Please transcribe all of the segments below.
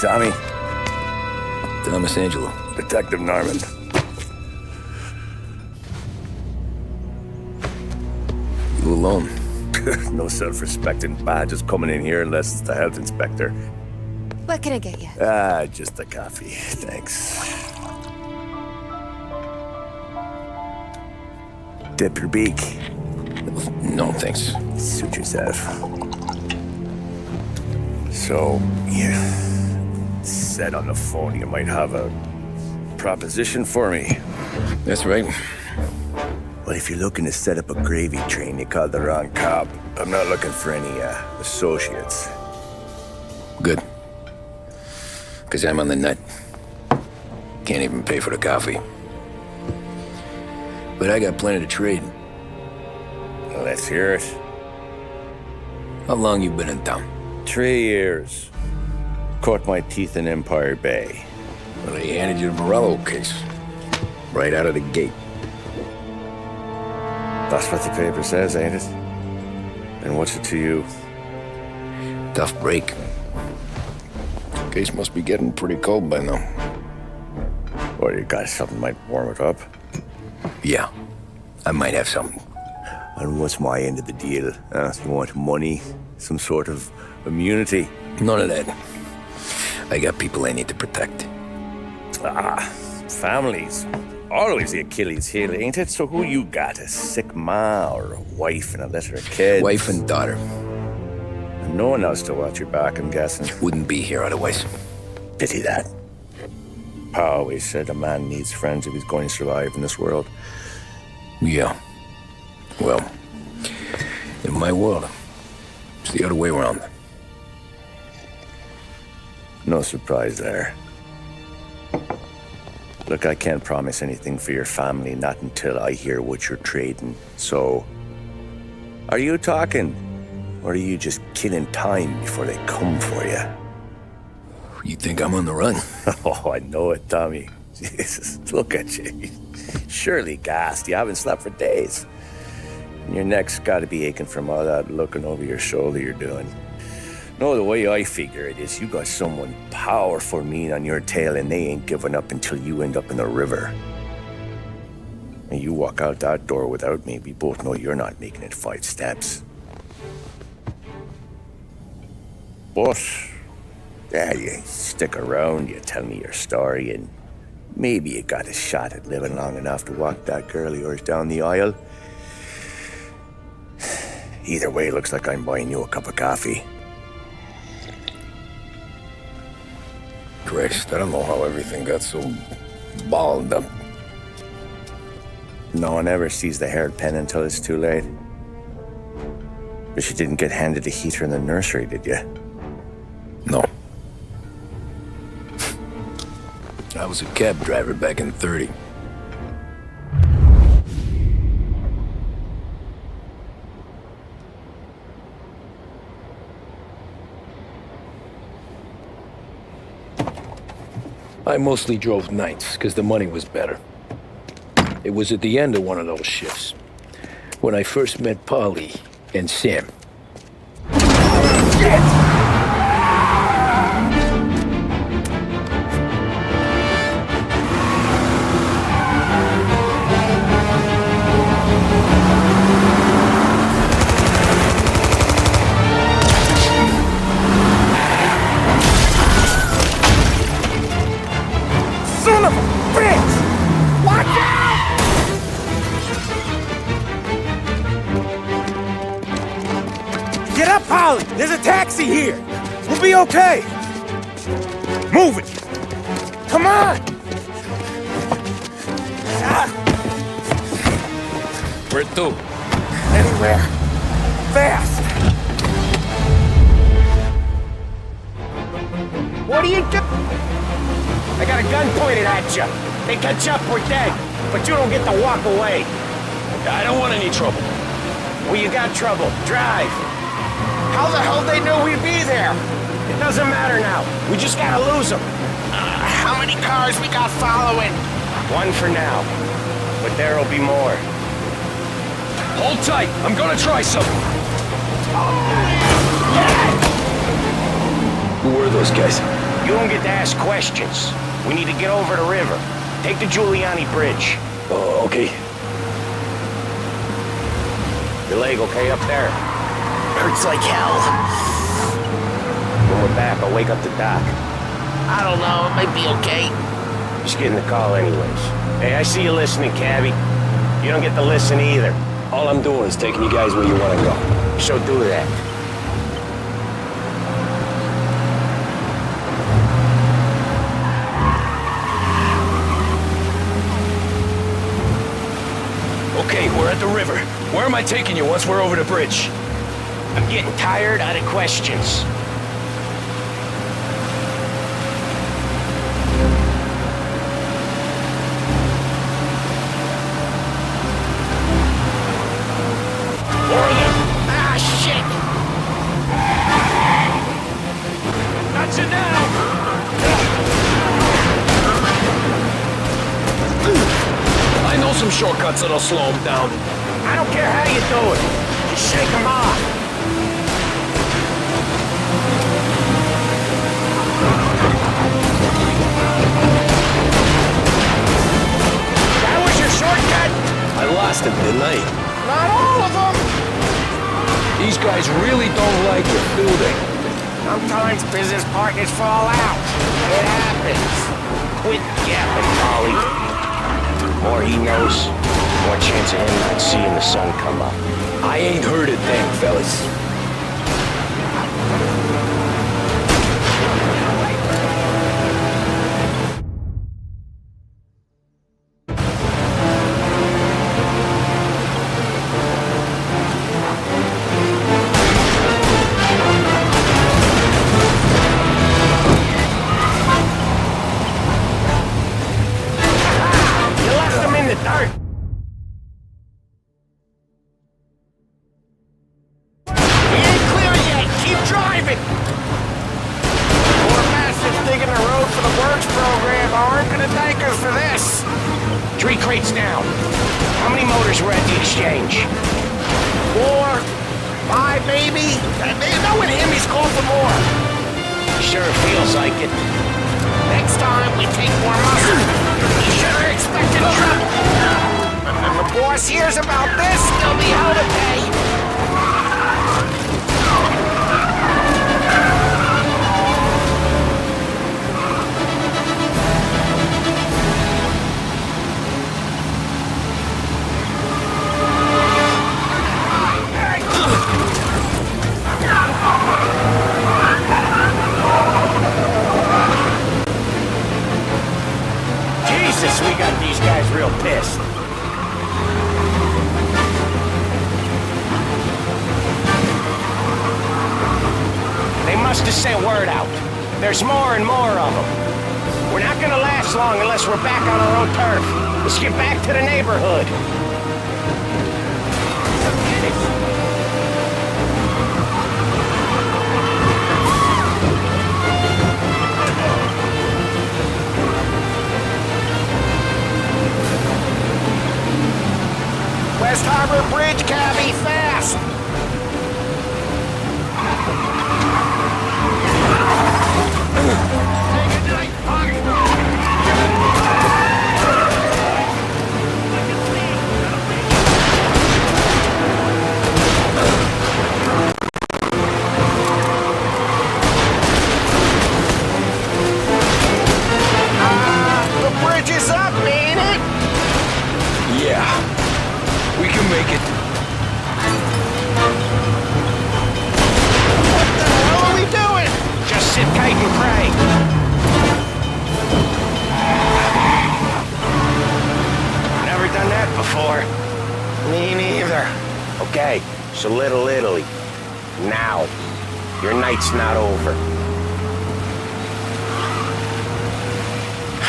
Tommy? Thomas Angelo. Detective Norman. You alone? No self-respecting badges coming in here unless it's the health inspector. What can I get you? Just a coffee. Thanks. Dip your beak. No, thanks. Suit yourself. So, you said on the phone you might have a proposition for me. That's right. Well, if you're looking to set up a gravy train, you called the wrong cop. I'm not looking for any, associates. Good. Because I'm on the nut. Can't even pay for the coffee. But I got plenty to trade. Well, let's hear it. How long you been in town? 3 years. Caught my teeth in Empire Bay. Well, they handed you the Morello case. Right out of the gate. That's what the paper says, ain't it? And what's it to you? Tough break. Case must be getting pretty cold by now. Or you got something might warm it up? Yeah, I might have something. And what's my end of the deal? You want money? Some sort of immunity? None of that. I got people I need to protect. Families. Always the Achilles heel, ain't it? So who you got? A sick ma or a wife and a litter of kids? Wife and daughter. And no one else to watch your back, I'm guessing. Wouldn't be here otherwise. Pity that. Pa always said a man needs friends if he's going to survive in this world. Yeah. Well, in my world, it's the other way around. No surprise there. Look, I can't promise anything for your family, not until I hear what you're trading. So, are you talking? Or are you just killing time before they come for you? You think I'm on the run? Oh, I know it, Tommy. Jesus, look at you. Surely gassed. You haven't slept for days. And your neck's got to be aching from all that looking over your shoulder you're doing. No, the way I figure it is you got someone powerful mean on your tail and they ain't giving up until you end up in the river. And you walk out that door without me, we both know you're not making it 5 steps. But, yeah, you stick around, you tell me your story, and maybe you got a shot at living long enough to walk that girl of yours down the aisle. Either way, looks like I'm buying you a cup of coffee. Christ, I don't know how everything got so balled up. No one ever sees the haired pen until it's too late. But you didn't get handed a heater in the nursery, did you? No. I was a cab driver back in '30. I mostly drove nights, because the money was better. It was at the end of one of those shifts, when I first met Polly and Sam. Shit! Son of a bitch! Watch out! Get up, Holly! There's a taxi here! We'll be okay! Move it! Come on! Where to? Anywhere! Fast! What are you doing? I got a gun pointed at you. They catch up, we're dead. But you don't get to walk away. I don't want any trouble. Well, you got trouble. Drive. How the hell they knew we'd be there? It doesn't matter now. We just gotta lose them. How many cars we got following? One for now. But there'll be more. Hold tight. I'm gonna try something. Who were those guys? You don't get to ask questions. We need to get over the river. Take the Giuliani Bridge. Oh, okay. Your leg okay up there? Hurts like hell. When we're back, I'll wake up the doc. I don't know, it might be okay. Just getting the call anyways. Hey, I see you listening, cabbie. You don't get to listen either. All I'm doing is taking you guys where you want to go. So do that. Okay, we're at the river. Where am I taking you once we're over the bridge? I'm getting tired out of questions. Ah, shit! That's it now! I know some shortcuts that'll slow him down. I don't care how you do it. Just shake them off. That was your shortcut? I lost him, didn't I? Not all of them. These guys really don't like it, do they? Sometimes business partners fall out. It happens. Quit yapping, Polly. The more he knows, the more chance of him not seeing the sun come up. I ain't heard a thing, fellas. You left him in the dirt. We ain't clear yet, keep driving! More bastards digging the road for the works program aren't gonna thank us for this. 3 crates down. How many motors were at the exchange? 4, 5 maybe? You know with him he's called for more. Sure feels like it. Next time we take more muscle. You should have expected trouble. When the boss hears about this, there'll be hell to pay. Jesus, we got these guys real pissed. They must have sent word out. There's more and more of them. We're not gonna last long unless we're back on our own turf. Let's get back to the neighborhood. West Harbor Bridge, cabbie, fast! The bridge is up, ain't it? Yeah. We can make it. What the hell are we doing? Just sit tight and pray. Never done that before. Me neither. Okay, so Little Italy. Now. Your night's not over.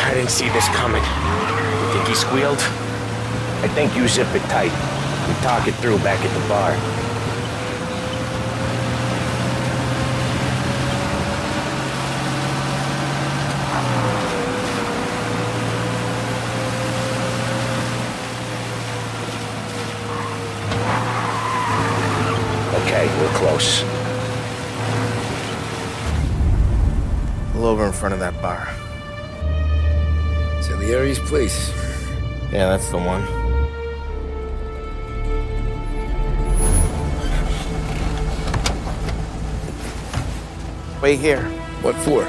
I didn't see this coming. You think he squealed? I think you zip it tight. We talk it through back at the bar. Okay, we're close. pull over in front of that bar. Salieri's place. Yeah, that's the one. Wait here. What for?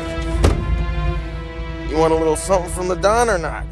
You want a little something from the Don or not?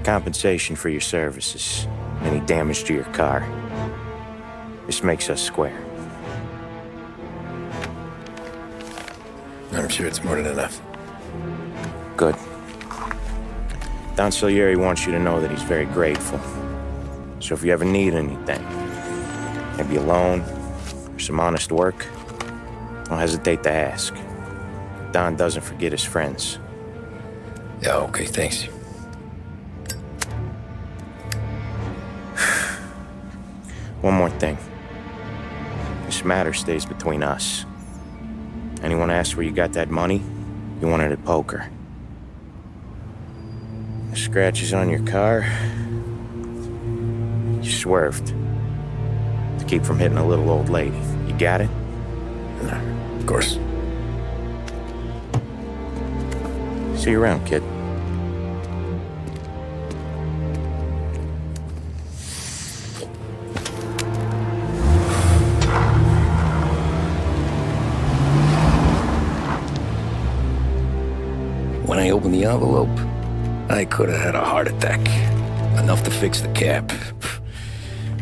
Compensation for your services. Any damage to your car. This makes us square. I'm sure it's more than enough. Good. Don Salieri wants you to know that he's very grateful. So if you ever need anything, maybe a loan or some honest work, don't hesitate to ask. Don doesn't forget his friends. Yeah, okay, thanks. One more thing. This matter stays between us. Anyone asks where you got that money, you won it at poker. The scratches on your car, you swerved to keep from hitting a little old lady. You got it? Of course. See you around, kid. When I opened the envelope, I could have had a heart attack. Enough to fix the cab.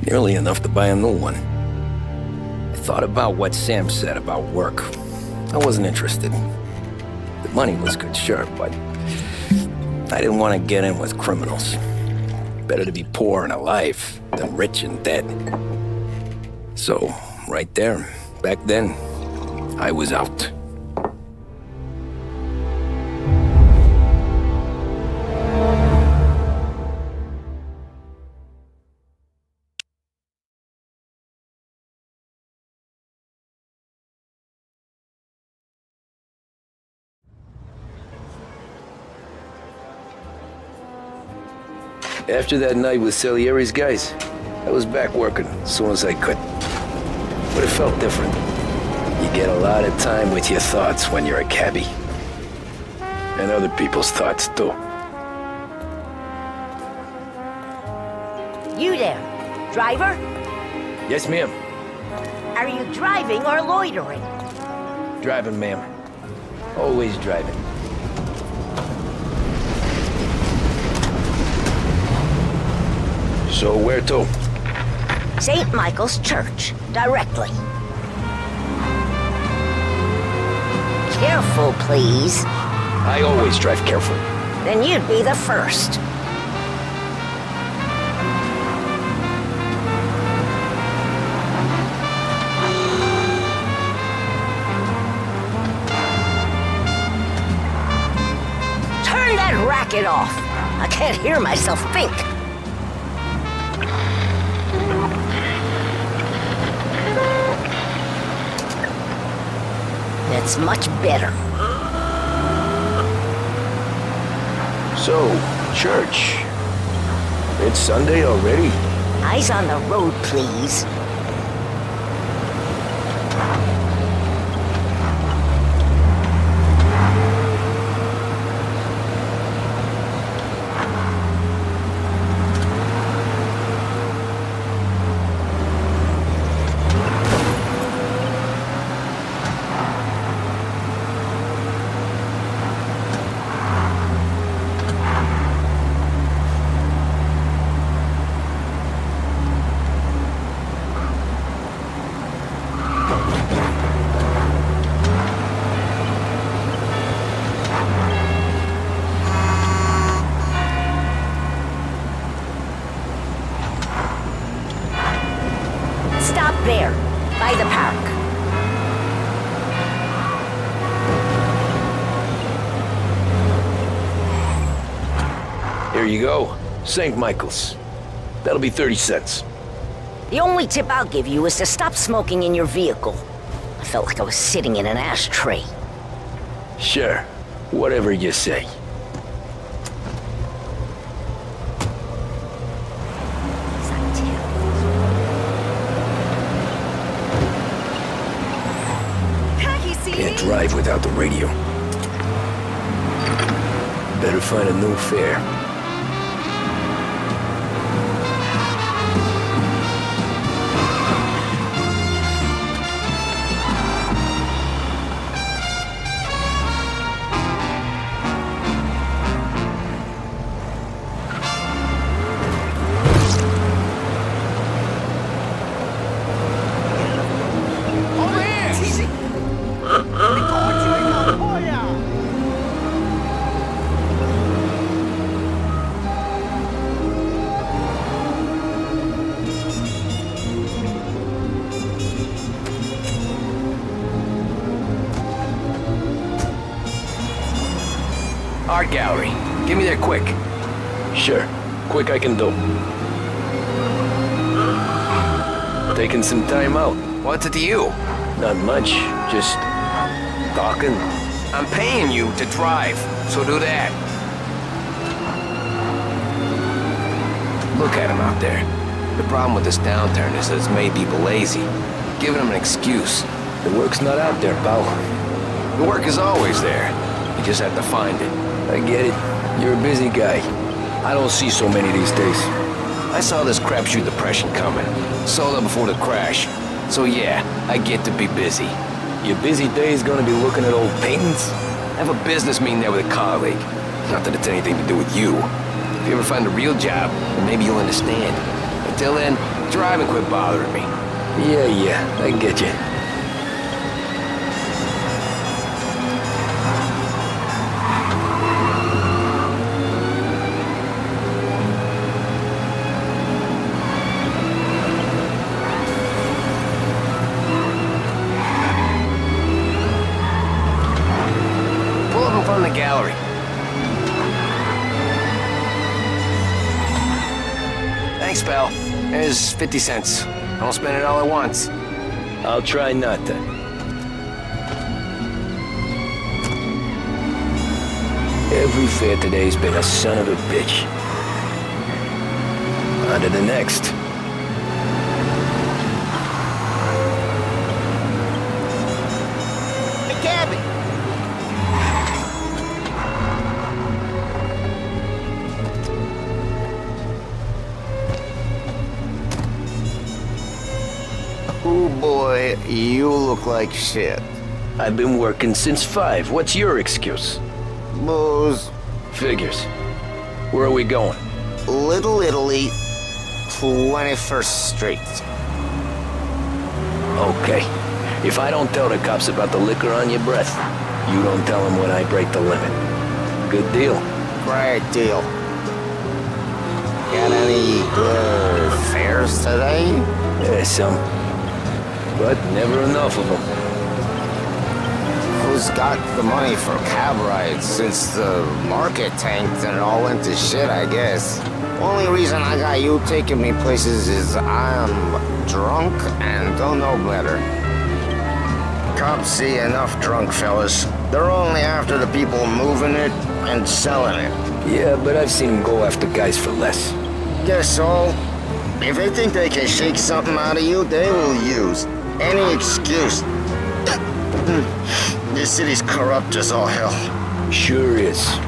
Nearly enough to buy a new one. I thought about what Sam said about work. I wasn't interested. The money was good, sure, but I didn't want to get in with criminals. Better to be poor and alive than rich and dead. So, right there, back then, I was out. After that night with Salieri's guys, I was back working as soon as I could. But it felt different. You get a lot of time with your thoughts when you're a cabbie. And other people's thoughts, too. You there, driver? Yes, ma'am. Are you driving or loitering? Driving, ma'am. Always driving. So where to? St. Michael's Church, directly. Careful, please. I always drive careful. Then you'd be the first. Turn that racket off. I can't hear myself think. That's much better. So, church. It's Sunday already? Eyes on the road, please. stop there, by the park. Here you go. St. Michael's. That'll be 30 cents. The only tip I'll give you is to stop smoking in your vehicle. I felt like I was sitting in an ashtray. Sure. Whatever you say. Can't drive without the radio. Better find a new fare. Art gallery. Get me there quick. Sure. Quick I can do. Taking some time out. What's it to you? Not much. Just talking. I'm paying you to drive, so do that. Look at him out there. The problem with this downturn is that it's made people lazy. Giving them an excuse. The work's not out there, pal. The work is always there. You just have to find it. I get it. You're a busy guy. I don't see so many these days. I saw this crapshoot depression coming. Sold it before the crash. So yeah, I get to be busy. Your busy day's gonna be looking at old paintings? I have a business meeting there with a colleague. Not that it's anything to do with you. If you ever find a real job, then maybe you'll understand. Until then, drive and quit bothering me. Yeah, I get you. From the gallery. Thanks, pal. There's 50 cents. I won't spend it all at once. I'll try not to. Every fare today's been a son of a bitch. On to the next. Hey, Cabby! Oh boy, you look like shit. I've been working since 5. What's your excuse? Booze. Figures. Where are we going? Little Italy, 21st Street. Okay. If I don't tell the cops about the liquor on your breath, you don't tell them when I break the limit. Good deal. Great deal. Got any good fares today? Yeah, some. But never enough of them. Who's got the money for cab rides since the market tanked and it all went to shit, I guess? Only reason I got you taking me places is I'm drunk and don't know better. Cops see enough drunk fellas. They're only after the people moving it and selling it. Yeah, but I've seen them go after guys for less. Guess so. If they think they can shake something out of you, they will use any excuse. This city's corrupt as all hell. Sure is.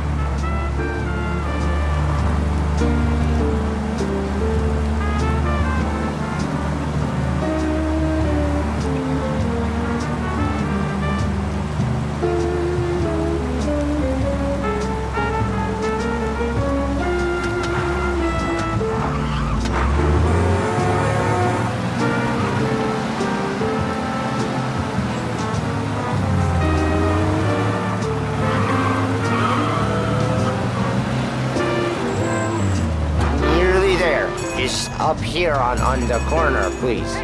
Up here on the corner, please.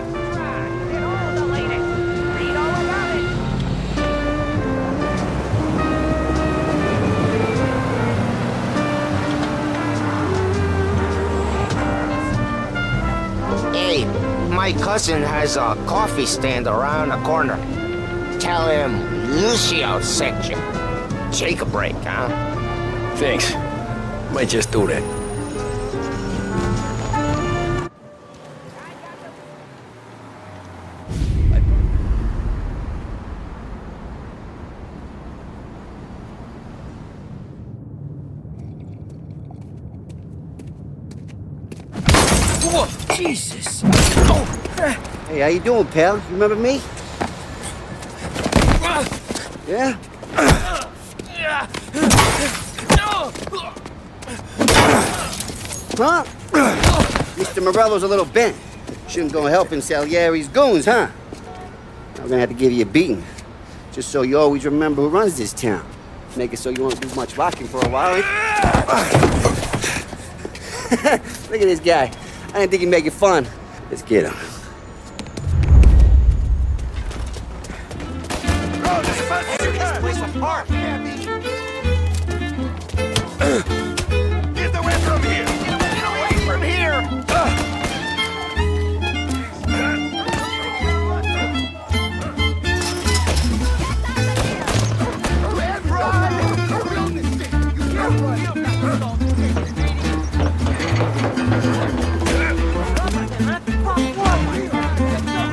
my cousin has a coffee stand around the corner. Tell him Lucio sent you. Take a break, huh? Thanks. Might just do that. Whoa, Jesus! Oh. Hey, how you doing, pal? You remember me? Yeah? Huh? Mr. Morello's a little bent. Shouldn't go helping Salieri's goons, huh? I'm gonna have to give you a beating. Just so you always remember who runs this town. Make it so you won't do much rocking for a while. Look at this guy. I didn't think he'd make it fun. Let's get him. Get away from here! Get away from here!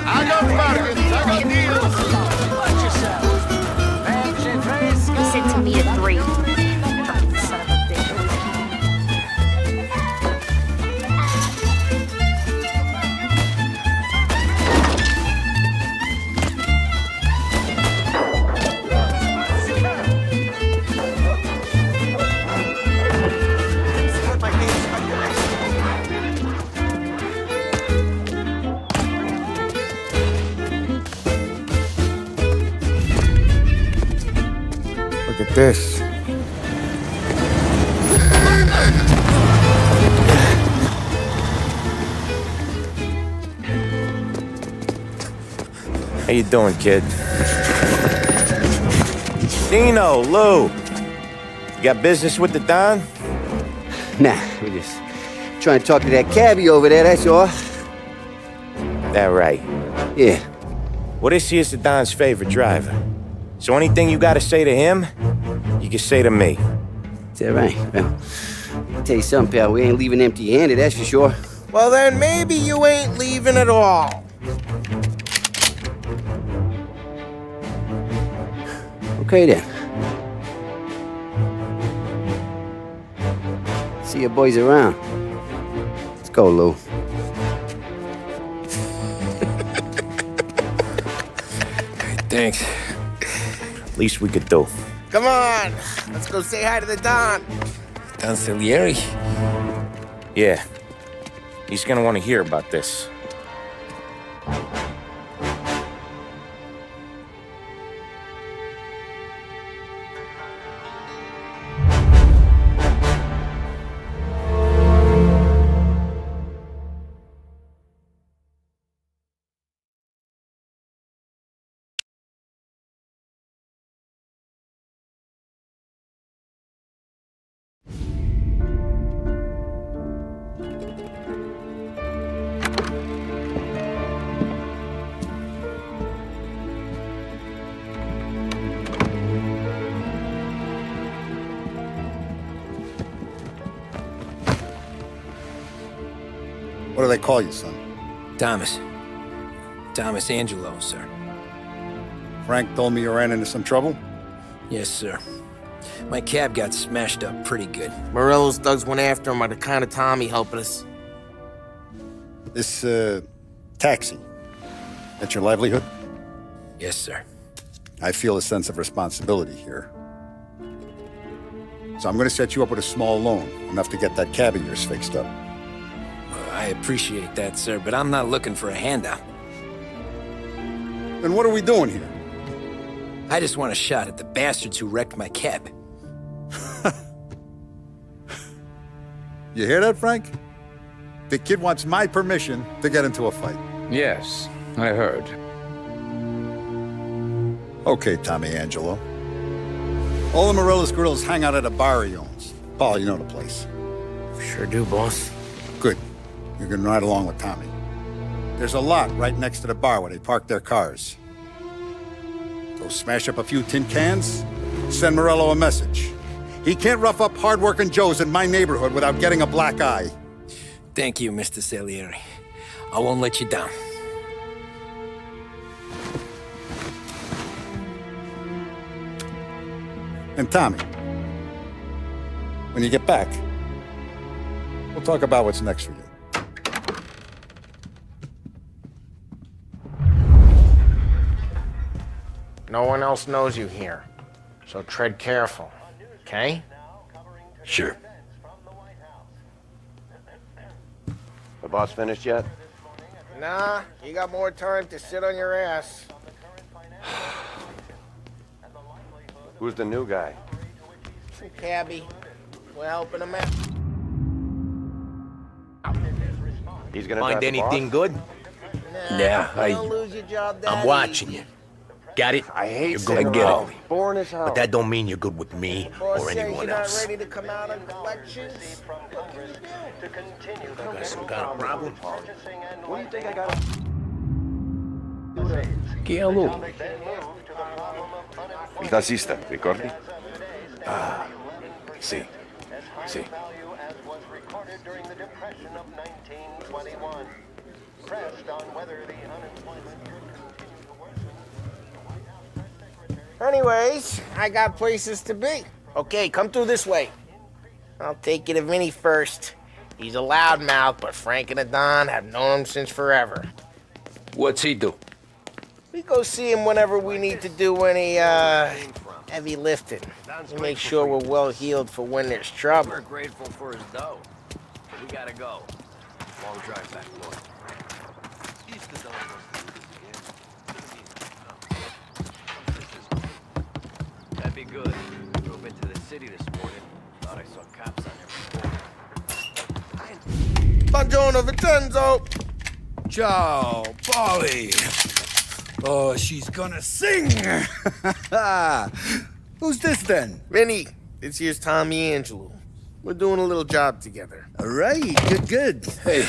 I got bargains, I got deals. He said to me at 3. Son of a bitch. Look at this. How you doing, kid? Dino, Lou. You got business with the Don? Nah, we're just trying to talk to that cabbie over there, that's all. That right. Yeah. Well, this here's the Don's favorite driver. So anything you gotta say to him, you can say to me. Is that right? Well, I'll tell you something, pal. We ain't leaving empty-handed, that's for sure. Well, then maybe you ain't leaving at all. Okay, then. See you boys around. Let's go, Lou. Thanks. Least we could do. Come on, let's go say hi to the Don. Don Salieri? Yeah. He's gonna want to hear about this. What do they call you, son? Thomas. Tommy Angelo, sir. Frank told me you ran into some trouble? Yes, sir. My cab got smashed up pretty good. Morello's thugs went after him by the kind of Tommy helping us. This, taxi. That's your livelihood? Yes, sir. I feel a sense of responsibility here. So I'm gonna set you up with a small loan, enough to get that cab of yours fixed up. I appreciate that, sir, but I'm not looking for a handout. Then what are we doing here? I just want a shot at the bastards who wrecked my cab. You hear that, Frank? The kid wants my permission to get into a fight. Yes, I heard. Okay, Tommy Angelo. All the Morello's girls hang out at a bar he owns. Paul, you know the place. Sure do, boss. Good. You can ride along with Tommy. There's a lot right next to the bar where they park their cars. Go smash up a few tin cans, send Morello a message. He can't rough up hard-working Joes in my neighborhood without getting a black eye. Thank you, Mr. Salieri. I won't let you down. And Tommy, when you get back, we'll talk about what's next for you. No one else knows you here, so tread careful, okay? Sure. The boss finished yet? Nah, you got more time to sit on your ass. Who's the new guy? Some cabbie. We're helping him out. He's gonna Find drive the anything boss? good? Nah, Yeah, you don't lose your job that I'm watching easy. you. Got it? I hate You're sitting good with around. me. Boring as hell. But that don't mean you're good with me Boss or says anyone you're else. not ready to come out on collections. What can you do? Got some kind of problem? What do you think I got? Che è lui? Il tassista, ricordi? Ah, sì, sì. Anyways, I got places to be. Okay, come through this way. I'll take you to Vinny first. He's a loudmouth, but Frank and the Don have known him since forever. What's he do? We go see him whenever we need to do any, heavy lifting. We make sure we're well healed for when there's trouble. We're grateful for his dough. We gotta go. Long drive back, boy. That'd be good. Drove into the city this morning. Thought I saw cops on every corner. Buongiorno, Vincenzo! Ciao, Polly. Oh, she's gonna sing. Who's this then? Vinny, this here's Tommy Angelo. We're doing a little job together. All right, good. Hey,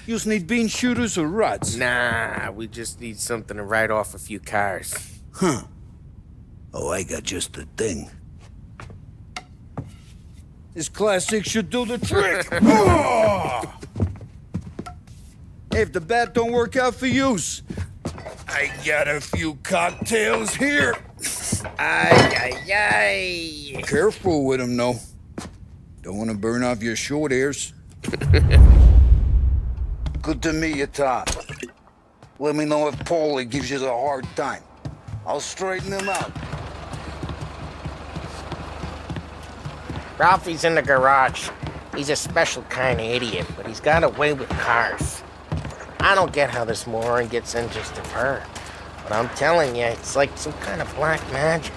you need bean shooters or rods? Nah, we just need something to write off a few cars. Huh. Oh, I got just the thing. This classic should do the trick. Oh! If the bat don't work out for yous, I got a few cocktails here. Ay. Careful with them, though. Don't want to burn off your short hairs. Good to meet you, Tom. Let me know if Paulie gives you a hard time. I'll straighten him out. Ralphie's in the garage. He's a special kind of idiot, but he's got a way with cars. I don't get how this moron gets in just a purr. But I'm telling you, it's like some kind of black magic.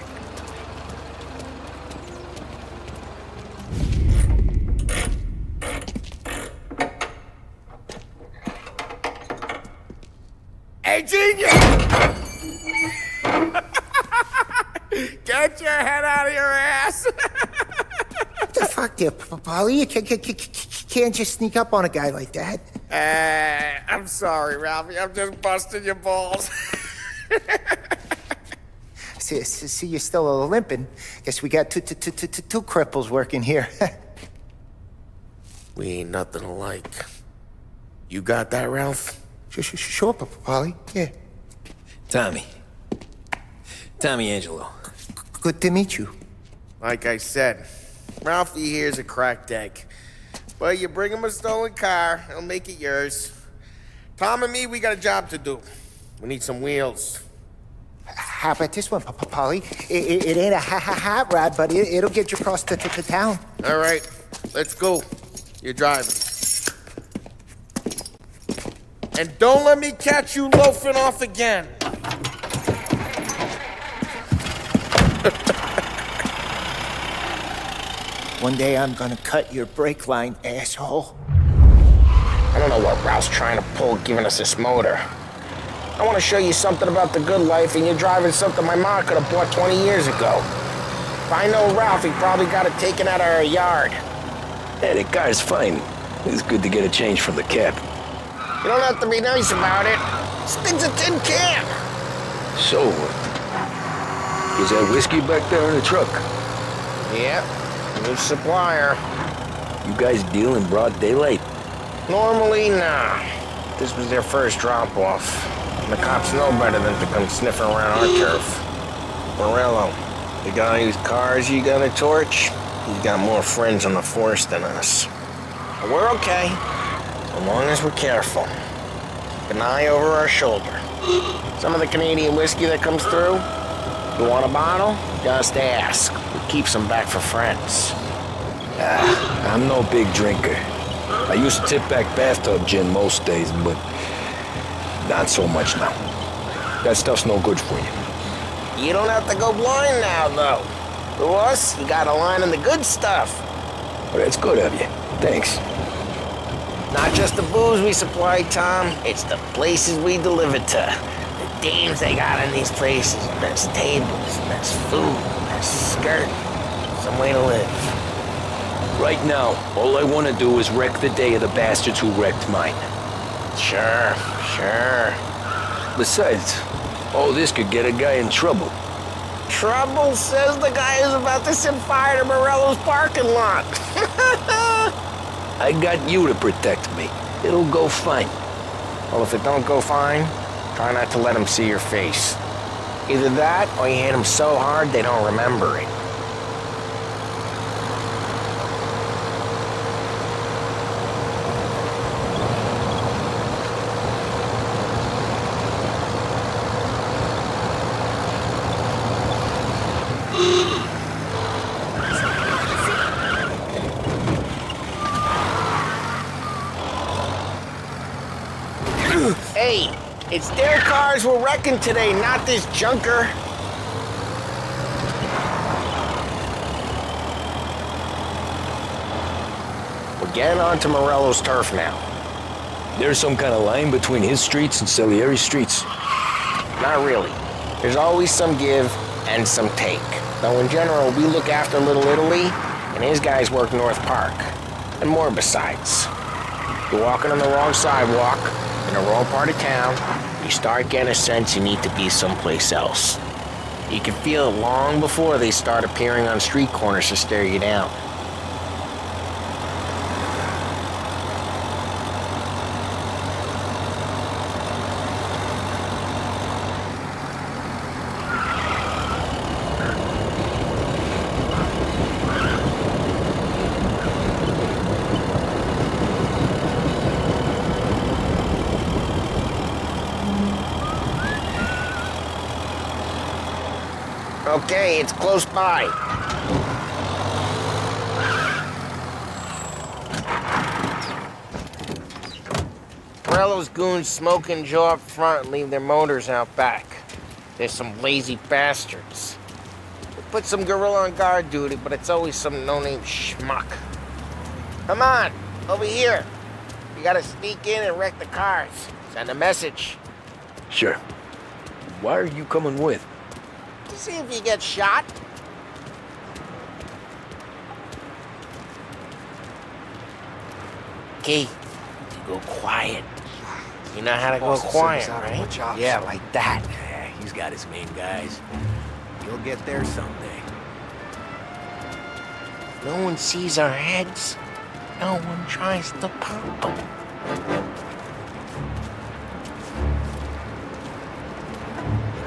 Hey, genius! Get your head out of your ass! What the fuck there, Polly? You can't just sneak up on a guy like that. I'm sorry, Ralphie. I'm just busting your balls. See, you're still limping. Guess we got two cripples working here. We ain't nothing alike. You got that, Ralph? Sure, Polly. Yeah. Tommy Angelo. Good to meet you. Like I said, Ralphie here's a cracked egg. But you bring him a stolen car, he'll make it yours. Tom and me, we got a job to do. We need some wheels. How about this one, Polly? It ain't a hot rod, but it'll get you across to town. All right, let's go. You're driving. And don't let me catch you loafing off again. One day I'm gonna cut your brake line, asshole. I don't know what Ralph's trying to pull giving us this motor. I want to show you something about the good life, and you're driving something my mom could have bought 20 years ago. If I know Ralph, he probably got it taken out of our yard. Hey, the car's fine. It's good to get a change from the cab. You don't have to be nice about it. Spins a tin can. So, is that whiskey back there in the truck? Yep, new supplier. You guys deal in broad daylight? Normally, nah. This was their first drop-off. And the cops know better than to come sniffing around our turf. Morello, the guy whose cars you gonna torch, he's got more friends on the force than us. But we're okay, as long as we're careful. An eye over our shoulder. Some of the Canadian whiskey that comes through, you want a bottle? Just ask. We keep some back for friends. I'm no big drinker. I used to tip back bathtub gin most days, but not so much now. That stuff's no good for you. You don't have to go blind now, though. To us, you got a line in the good stuff. Well, that's good of you. Thanks. Not just the booze we supply, Tom. It's the places we deliver to. The dames they got in these places. Best tables, best food, best skirt. Some way to live. Right now, all I want to do is wreck the day of the bastards who wrecked mine. Sure. Besides, all this could get a guy in trouble. Trouble, says the guy who's about to set fire to Morello's parking lot. I got you to protect me. It'll go fine. Well, if it don't go fine, try not to let them see your face. Either that, or you hit them so hard they don't remember it. Hey, it's their cars we're wrecking today, not this junker. We're getting onto Morello's turf now. There's some kind of line between his streets and Salieri streets. Not really. There's always some give and some take. Though in general, we look after Little Italy, and his guys work North Park. And more besides. You're walking on the wrong sidewalk, in the wrong part of town, you start getting a sense you need to be someplace else. You can feel it long before they start appearing on street corners to stare you down. Okay, it's close by. Morello's goons smoke and jaw up front and leave their motors out back. They're some lazy bastards. We put some gorilla on guard duty, but it's always some no-name schmuck. Come on, over here. You gotta sneak in and wreck the cars. Send a message. Sure. Why are you coming with? To see if you get shot. Key, you go quiet. You know how to go quiet, right? Yeah, like that. Yeah, he's got his main guys. You'll get there someday. No one sees our heads. No one tries to pop them.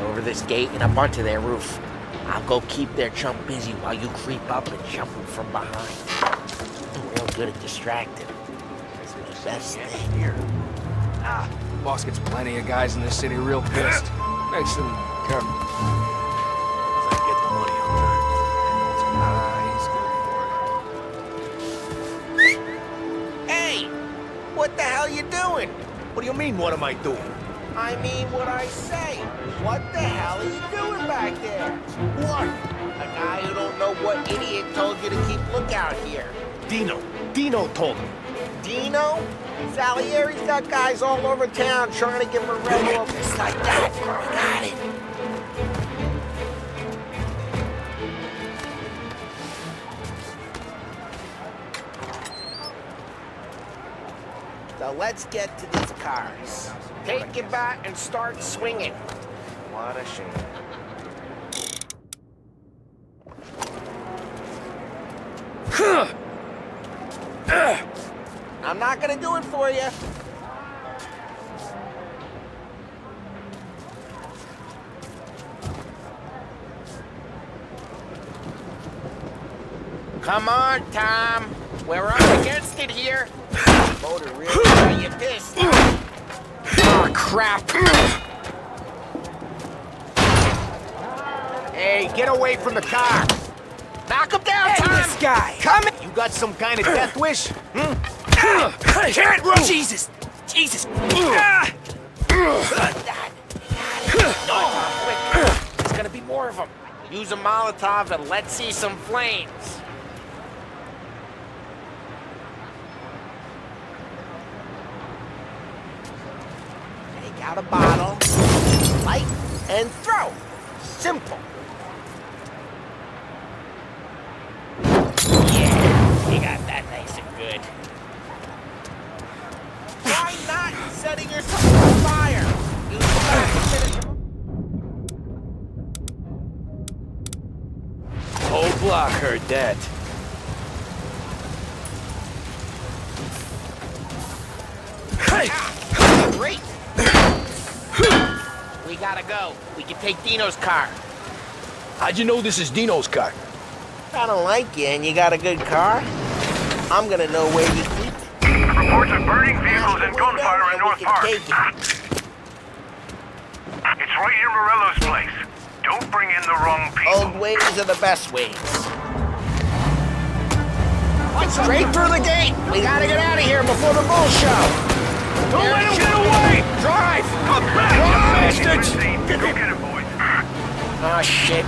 Over this gate and up onto their roof. I'll go keep their chump busy while you creep up and jump him from behind. I'm real good at distracting. That's the best thing. Here. Boss gets plenty of guys in this city real pissed. Makes them careful. As I get the money on Hey! What the hell you doing? What do you mean, what am I doing? I mean what I say. What the hell are you doing back there? What? A guy who don't know what idiot told you to keep lookout here. Dino told me. Dino? Salieri's got guys all over town trying to get Morello up just like that. We got it. So let's let's get to these cars. Take your bat and start swinging. What a shame. I'm not gonna do it for you. Come on, Tom. We're up against it here. Motor really got you pissed. Oh, crap. Hey, get away from the car. Knock him down, Tom. This guy. Come in. You got some kind of death wish? Can't run. Jesus. Jesus. No, Tom, quick. There's gonna be more of them. Use a Molotov and let's see some flames. Take out a bottle, light, and throw. Simple. Yeah, you got that nice and good. Why not setting yourself on fire? Use the back to finish him. Whole block heard that. Great. We gotta go. We can take Dino's car. How'd you know this is Dino's car? If I don't like you and you got a good car, I'm gonna know where you keep it. Reports of burning vehicles and gunfire in North Park. Take it. It's right near Morello's place. Don't bring in the wrong people. Old ways are the best ways. Straight through the gate. We gotta get out of here before the bull show. Don't let him get away! Drive! Up back, you bastards! Go get it, boys. Oh, shit.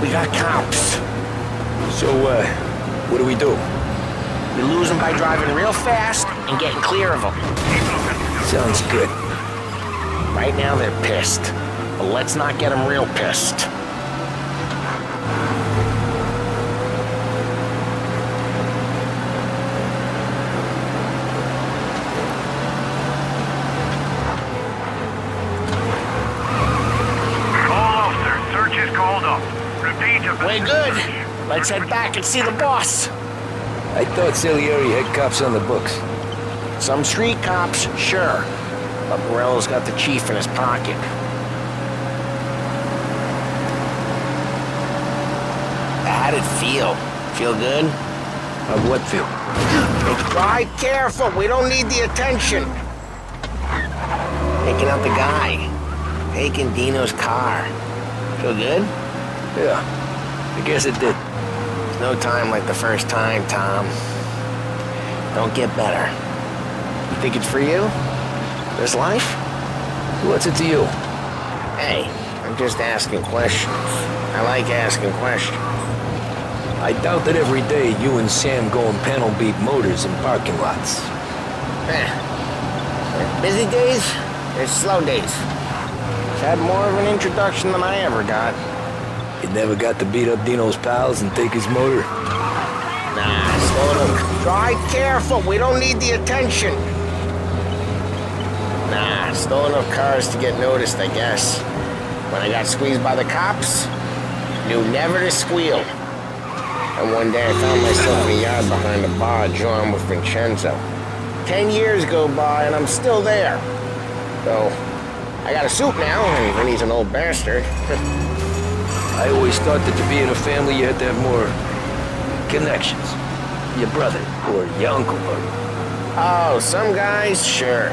We got cops. So, what do we do? We lose them by driving real fast and getting clear of them. Sounds good. Right now they're pissed, but let's not get them real pissed. We're good. Let's head back and see the boss. I thought Salieri had cops on the books. Some street cops, sure. But Morello's got the chief in his pocket. How'd it feel? Feel good? How'd what feel? Drive careful. We don't need the attention. Taking out the guy. Taking Dino's car. Feel good? Yeah, I guess it did. There's no time like the first time, Tom. Don't get better. You think it's for you? This life? What's it to you? Hey, I'm just asking questions. I like asking questions. I doubt that every day you and Sam go and panel beat motors in parking lots. There's busy days, there's slow days. Had more of an introduction than I ever got. You never got to beat up Dino's pals and take his motor? Nah, slow them. Drive careful, we don't need the attention. Nah, stole enough cars to get noticed, I guess. When I got squeezed by the cops, knew never to squeal. And one day I found myself in a yard behind a bar drawn with Vincenzo. 10 years go by and I'm still there. Though, I got a suit now, and Vinny's an old bastard. I always thought that to be in a family you had to have more connections. Your brother, or your uncle, or... Oh, some guys, sure.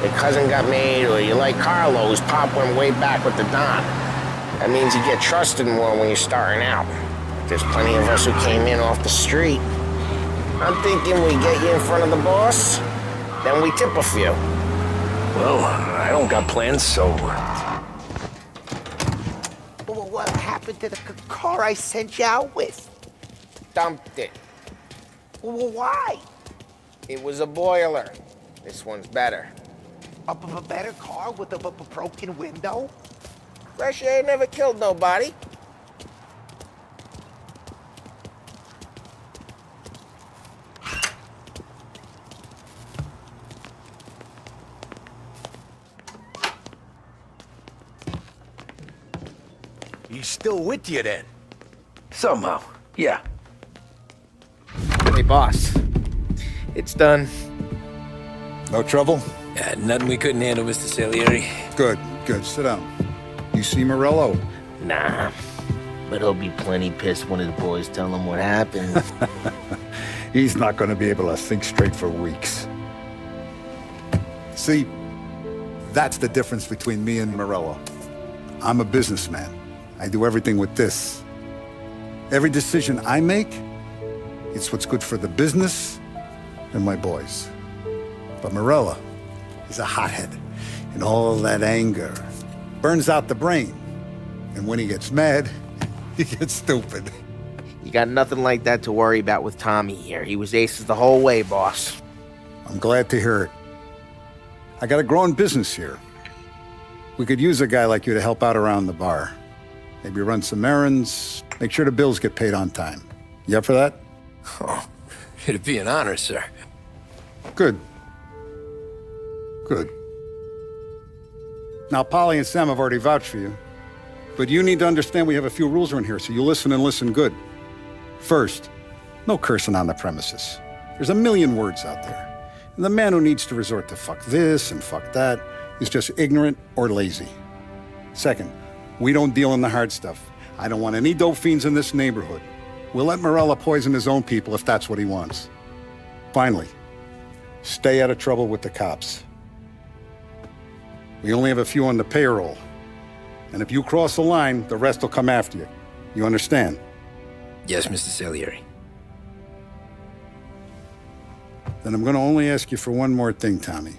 Your cousin got made, or you like Carlos, Pop went way back with the Don. That means you get trusted more when you're starting out. There's plenty of us who came in off the street. I'm thinking we get you in front of the boss, then we tip a few. Well, I don't got plans, so... What happened to the car I sent you out with? Dumped it. Well, why? It was a boiler. This one's better. A better car with a broken window? Fresh air never killed nobody. He's still with you then? Somehow, yeah. Hey, boss. It's done. No trouble? Yeah, nothing we couldn't handle, Mr. Salieri. Good, good. Sit down. You see Morello? Nah. But he'll be plenty pissed when his boys tell him what happened. He's not going to be able to think straight for weeks. See, that's the difference between me and Morello. I'm a businessman. I do everything with this. Every decision I make, it's what's good for the business and my boys. But Morello is a hothead, and all that anger burns out the brain. And when he gets mad, he gets stupid. You got nothing like that to worry about with Tommy here. He was aces the whole way, boss. I'm glad to hear it. I got a growing business here. We could use a guy like you to help out around the bar. Maybe run some errands, make sure the bills get paid on time. You up for that? Oh, it'd be an honor, sir. Good. Good. Now, Polly and Sam have already vouched for you. But you need to understand we have a few rules around here, so you listen and listen good. First, no cursing on the premises. There's a million words out there. And the man who needs to resort to fuck this and fuck that is just ignorant or lazy. Second, we don't deal in the hard stuff. I don't want any dope fiends in this neighborhood. We'll let Morello poison his own people if that's what he wants. Finally, stay out of trouble with the cops. We only have a few on the payroll. And if you cross the line, the rest will come after you. You understand? Yes, Mr. Salieri. Then I'm going to only ask you for one more thing, Tommy.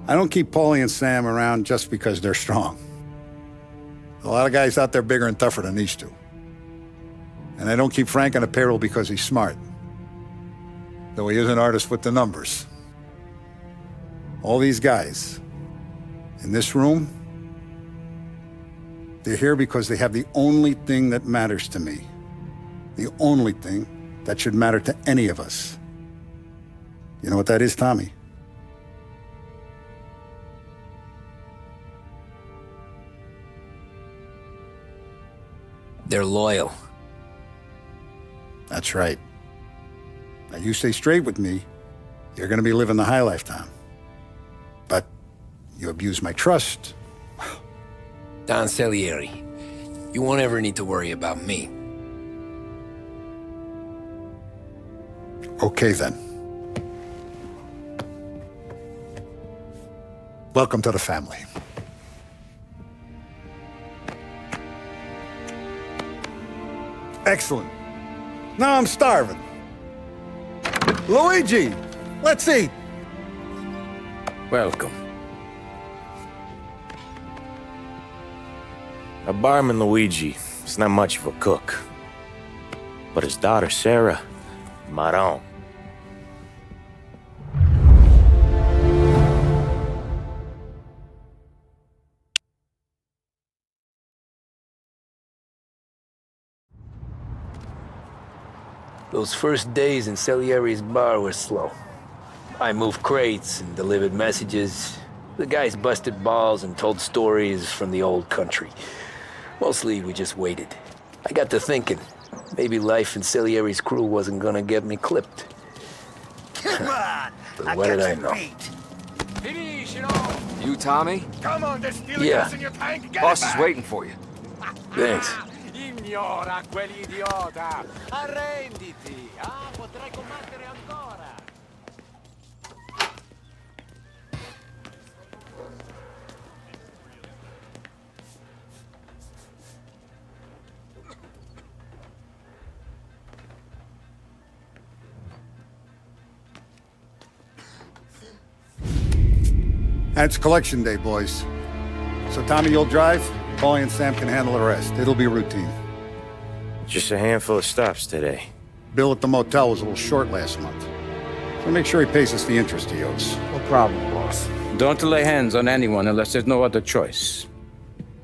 I don't keep Paulie and Sam around just because they're strong. A lot of guys out there bigger and tougher than these two. And I don't keep Frank on the payroll because he's smart. Though he is an artist with the numbers. All these guys in this room, they're here because they have the only thing that matters to me. The only thing that should matter to any of us. You know what that is, Tommy? They're loyal. That's right. Now you stay straight with me, you're gonna be living the high life, Tom. But you abuse my trust. Don Salieri, you won't ever need to worry about me. Okay, then. Welcome to the family. Excellent. Now I'm starving. Luigi, let's eat. Welcome. Our barman Luigi is not much of a cook. But his daughter Sarah, Maron. Those first days in Salieri's bar were slow. I moved crates and delivered messages. The guys busted balls and told stories from the old country. Mostly, we just waited. I got to thinking, maybe life in Salieri's crew wasn't gonna get me clipped. Come on! But what did I know? You, Tommy? Come on, there's stealing Yeah. gas in your tank. Get Boss it is back. waiting for you. Thanks. Ignora quell'idiota. Arrenditi. Ah, potrai combattere ancora. And it's collection day, boys. So Tommy, you'll drive. Paulie and Sam can handle the rest. It'll be routine. Just a handful of stops today. Bill at the motel was a little short last month. So make sure he pays us the interest he owes. No problem, boss. Don't lay hands on anyone unless there's no other choice.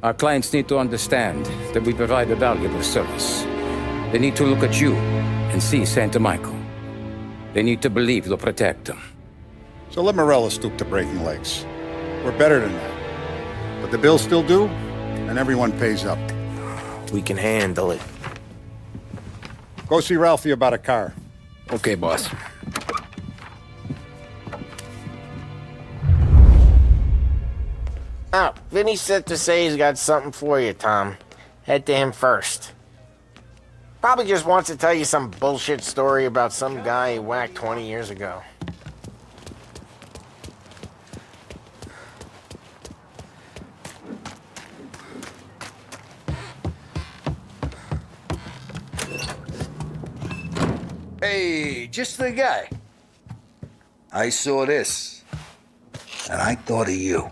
Our clients need to understand that we provide a valuable service. They need to look at you and see Santa Michael. They need to believe you'll protect them. So let Morello stoop to breaking legs. We're better than that. But the bill's still due, and everyone pays up. We can handle it. Go see Ralphie about a car. Okay, boss. Oh, Vinny said to say he's got something for you, Tom. Head to him first. Probably just wants to tell you some bullshit story about some guy he whacked 20 years ago. Hey, just the guy. I saw this, and I thought of you.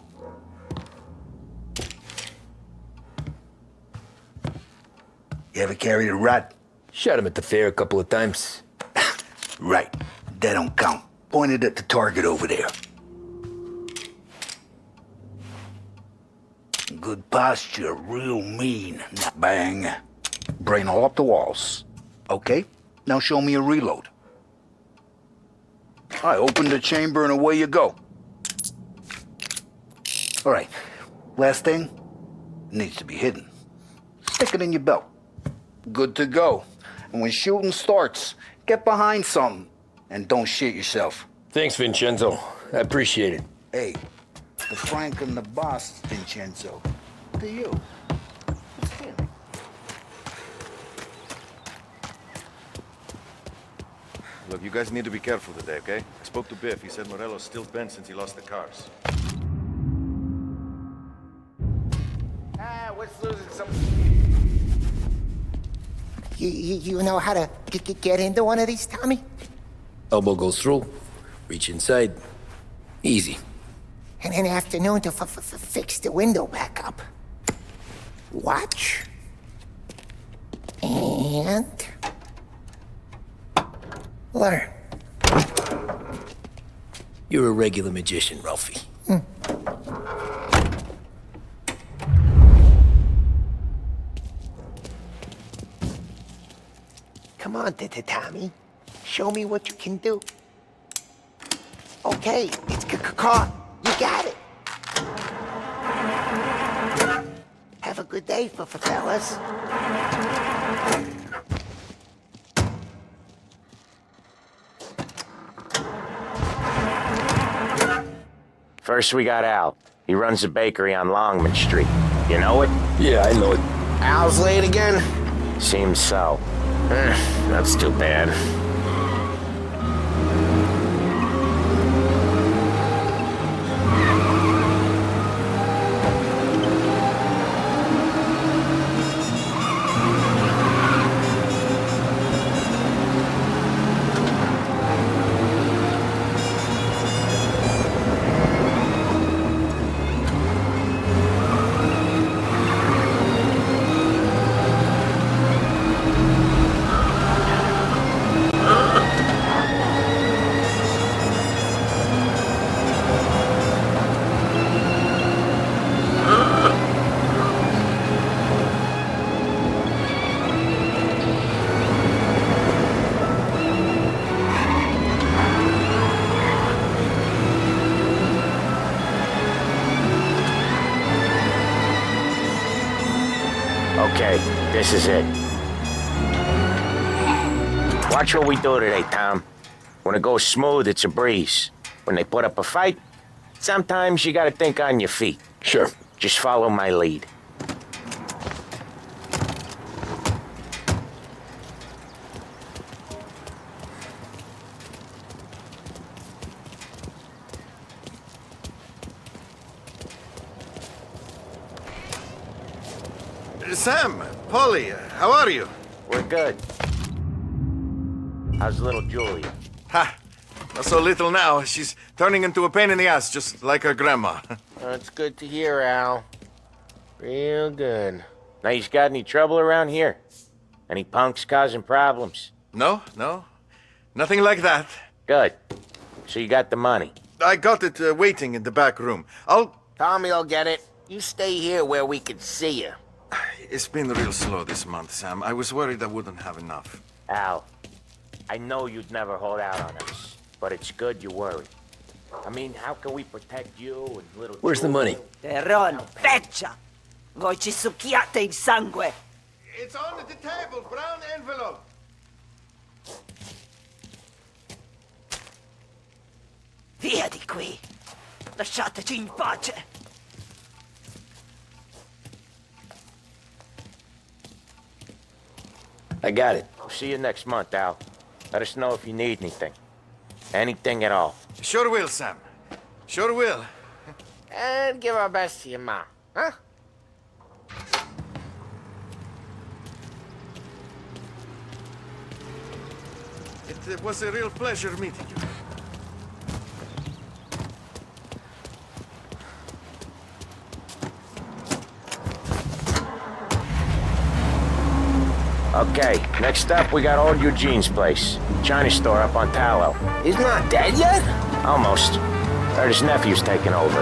You ever carried a rat? Shot him at the fair a couple of times. Right. That don't count. Pointed at the target over there. Good posture, real mean. Bang. Brain all up the walls. Okay, now show me a reload. I open the chamber and away you go. All right, last thing, needs to be hidden. Stick it in your belt. Good to go. And when shooting starts, get behind something and don't shit yourself. Thanks, Vincenzo. I appreciate it. Hey, the Frank and the boss, Vincenzo. To you. Look, you guys need to be careful today, okay? I spoke to Biff. He said Morello's still bent since he lost the cars. What's losing some... You know how to get into one of these, Tommy? Elbow goes through, reach inside. Easy. And an afternoon to fix the window back up. Watch. And... learn. You're a regular magician, Ralphie. Come on, Tommy. Show me what you can do. Okay, it's caught. You got it. Have a good day, fellas. First we got Al. He runs a bakery on Longman Street. You know it? Yeah, I know it. Al's late again? Seems so. That's too bad. Okay, this is it. Watch what we do today, Tom. When it goes smooth, it's a breeze. When they put up a fight, sometimes you gotta think on your feet. Sure. Just follow my lead. Sam, Polly, how are you? We're good. How's little Julia? Ha! Not so little now. She's turning into a pain in the ass, just like her grandma. That's good to hear, Al. Real good. Now, you got any trouble around here? Any punks causing problems? No. Nothing like that. Good. So you got the money? I got it waiting in the back room. Tommy'll get it. You stay here where we can see you. It's been real slow this month, Sam. I was worried I wouldn't have enough. Al, I know you'd never hold out on us, but it's good you worry. I mean, how can we protect you and little Where's the money? Terron, fecha! Voi ci succhiate il sangue. It's on the table, brown envelope. Via di qui. Lasciateci in pace. I got it. See you next month, Al. Let us know if you need anything. Anything at all. Sure will, Sam. Sure will. And give our best to your mom, huh? It was a real pleasure meeting you. Okay, next up we got old Eugene's place. China store up on Tallow. He's not dead yet? Almost. Heard his nephew's taking over.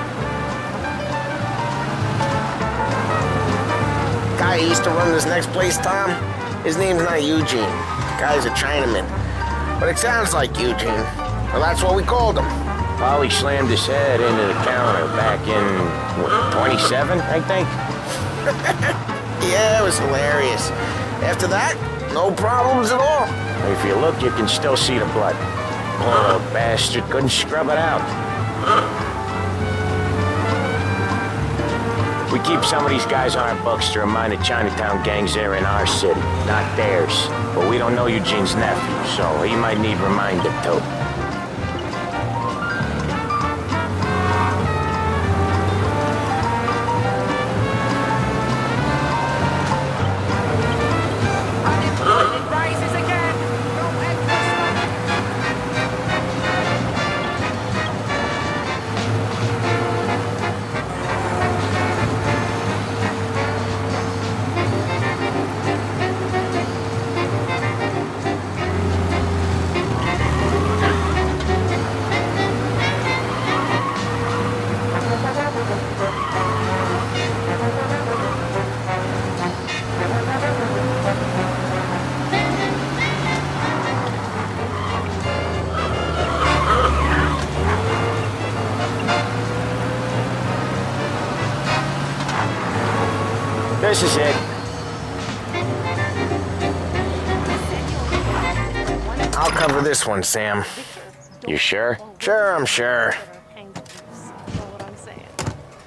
Guy who used to run this next place, Tom? His name's not Eugene. Guy's a Chinaman. But it sounds like Eugene. Well, that's what we called him. Polly slammed his head into the counter back in, what, 27, I think? Yeah, it was hilarious. After that, no problems at all. If you look, you can still see the blood. Poor old bastard couldn't scrub it out. We keep some of these guys on our books to remind the Chinatown gangs they're in our city, not theirs. But we don't know Eugene's nephew, so he might need reminded too. This is it. I'll cover this one, Sam. You sure? Sure, I'm sure.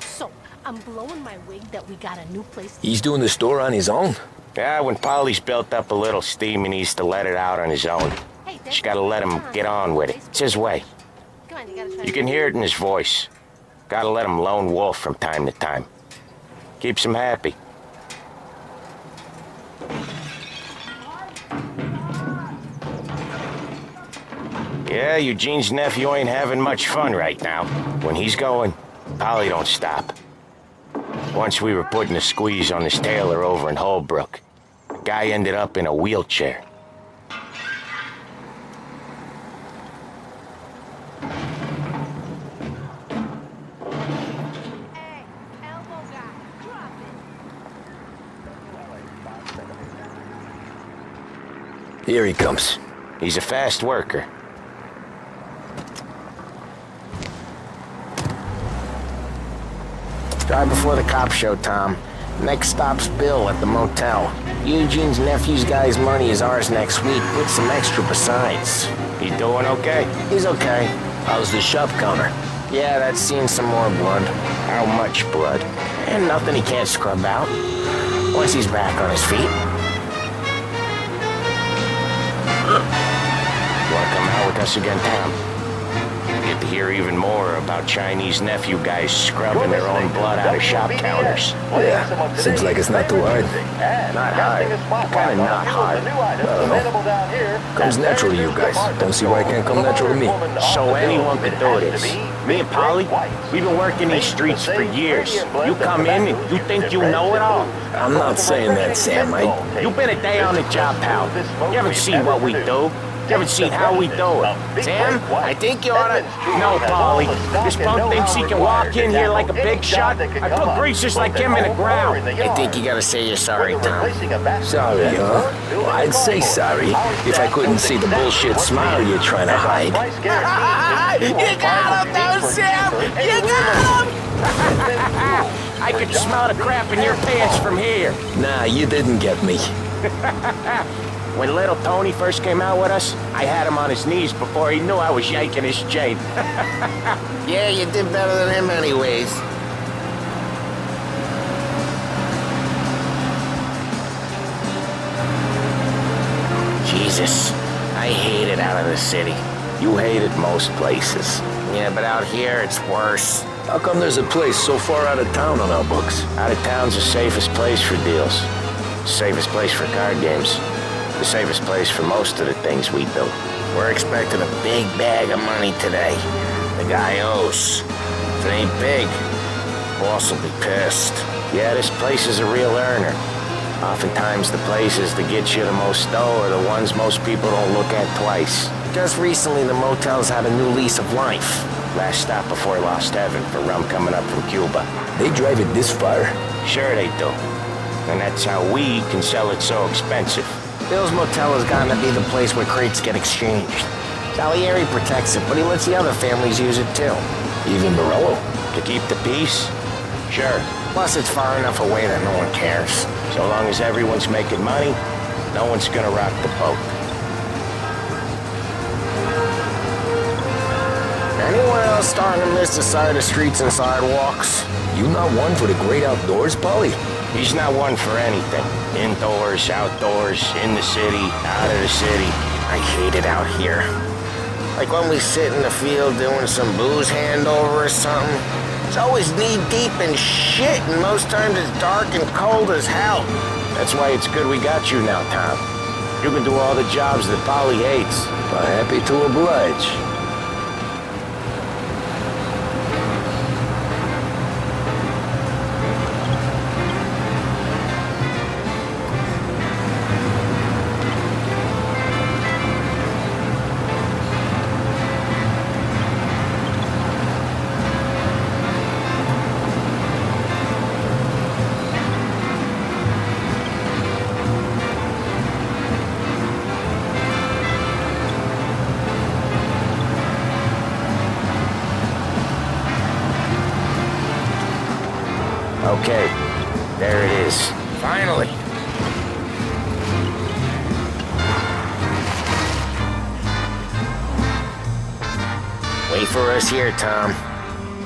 So, I'm blowing my wig that we got a new place. He's doing the store on his own? Yeah, when Polly's built up a little steam, he needs to let it out on his own. Just gotta let him get on with it. It's his way. You can hear it in his voice. Gotta let him lone wolf from time to time. Keeps him happy. Yeah, Eugene's nephew ain't having much fun right now. When he's going, Polly don't stop. Once we were putting a squeeze on this tailor over in Holbrook. The guy ended up in a wheelchair. Here he comes. He's a fast worker. Drive before the cops show, Tom. Next stop's Bill at the motel. Eugene's nephew's guy's money is ours next week, with some extra besides. He doing okay? He's okay. How's the shop counter? Yeah, that's seen some more blood. How much blood? And nothing he can't scrub out. Once he's back on his feet. You wanna come out with us again, Tom? Get to hear even more about Chinese nephew guys scrubbing their own blood out of shop counters. Yeah, seems like it's not too hard. Not hard. Kinda not hard. I don't know. Comes natural to you guys. Don't see why it can't come natural to me. So anyone could do this. Me and Polly, we've been working these streets for years. You come in and you think you know it all. I'm not saying that, Sam. You've been a day on the job, pal. You haven't seen what we do. You haven't seen how we do it. Sam, I think you oughta... No, Polly. This punk thinks he can walk in here like a big shot. I put greasers like him in the ground. I think you gotta say you're sorry, Tom. Sorry, huh? Well, I'd say sorry if I couldn't see the bullshit smile you're trying to hide. You got him, though, Sam! You got him! I could smell the crap in your pants from here. Nah, you didn't get me. When little Tony first came out with us, I had him on his knees before he knew I was yanking his chain. Yeah, you did better than him anyways. Jesus, I hate it out of the city. You hate it most places. Yeah, but out here, it's worse. How come there's a place so far out of town on our books? Out of town's the safest place for deals. Safest place for card games. The safest place for most of the things we do. We're expecting a big bag of money today. The guy owes. If it ain't big, boss will be pissed. Yeah, this place is a real earner. Oftentimes the places that get you the most dough are the ones most people don't look at twice. Just recently, the motel's had a new lease of life. Last stop before Lost Heaven for rum coming up from Cuba. They drive it this far? Sure they do. And that's how we can sell it so expensive. Bill's Motel has gotten to be the place where crates get exchanged. Salieri protects it, but he lets the other families use it too. Even Morello? To keep the peace? Sure. Plus, it's far enough away that no one cares. So long as everyone's making money, no one's gonna rock the boat. Anyone else starting to miss the side of streets and sidewalks? You not one for the great outdoors, Polly? He's not one for anything. Indoors, outdoors, in the city, out of the city. I hate it out here. Like when we sit in the field doing some booze handover or something. It's always knee-deep in shit, and most times it's dark and cold as hell. That's why it's good we got you now, Tom. You can do all the jobs that Polly hates. I'm happy to oblige. Okay, there it is. Finally. Wait for us here, Tom.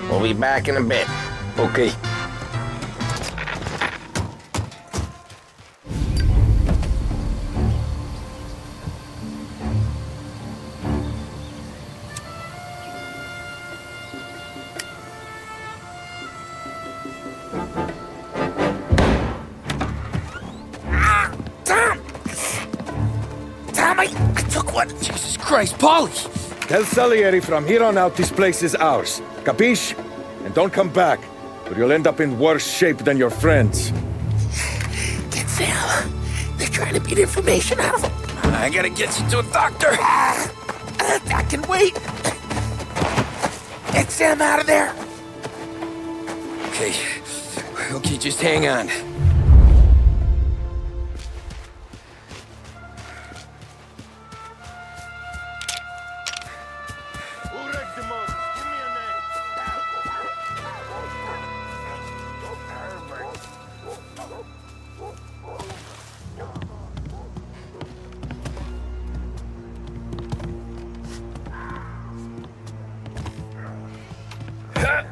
We'll be back in a bit. Okay. I took one. Jesus Christ, Polly! Tell Salieri from here on out this place is ours. Capiche? And don't come back, or you'll end up in worse shape than your friends. Get Sam. They're trying to beat information out of him. I gotta get you to a doctor. I can wait. Get Sam out of there. Okay. Okay, just hang on.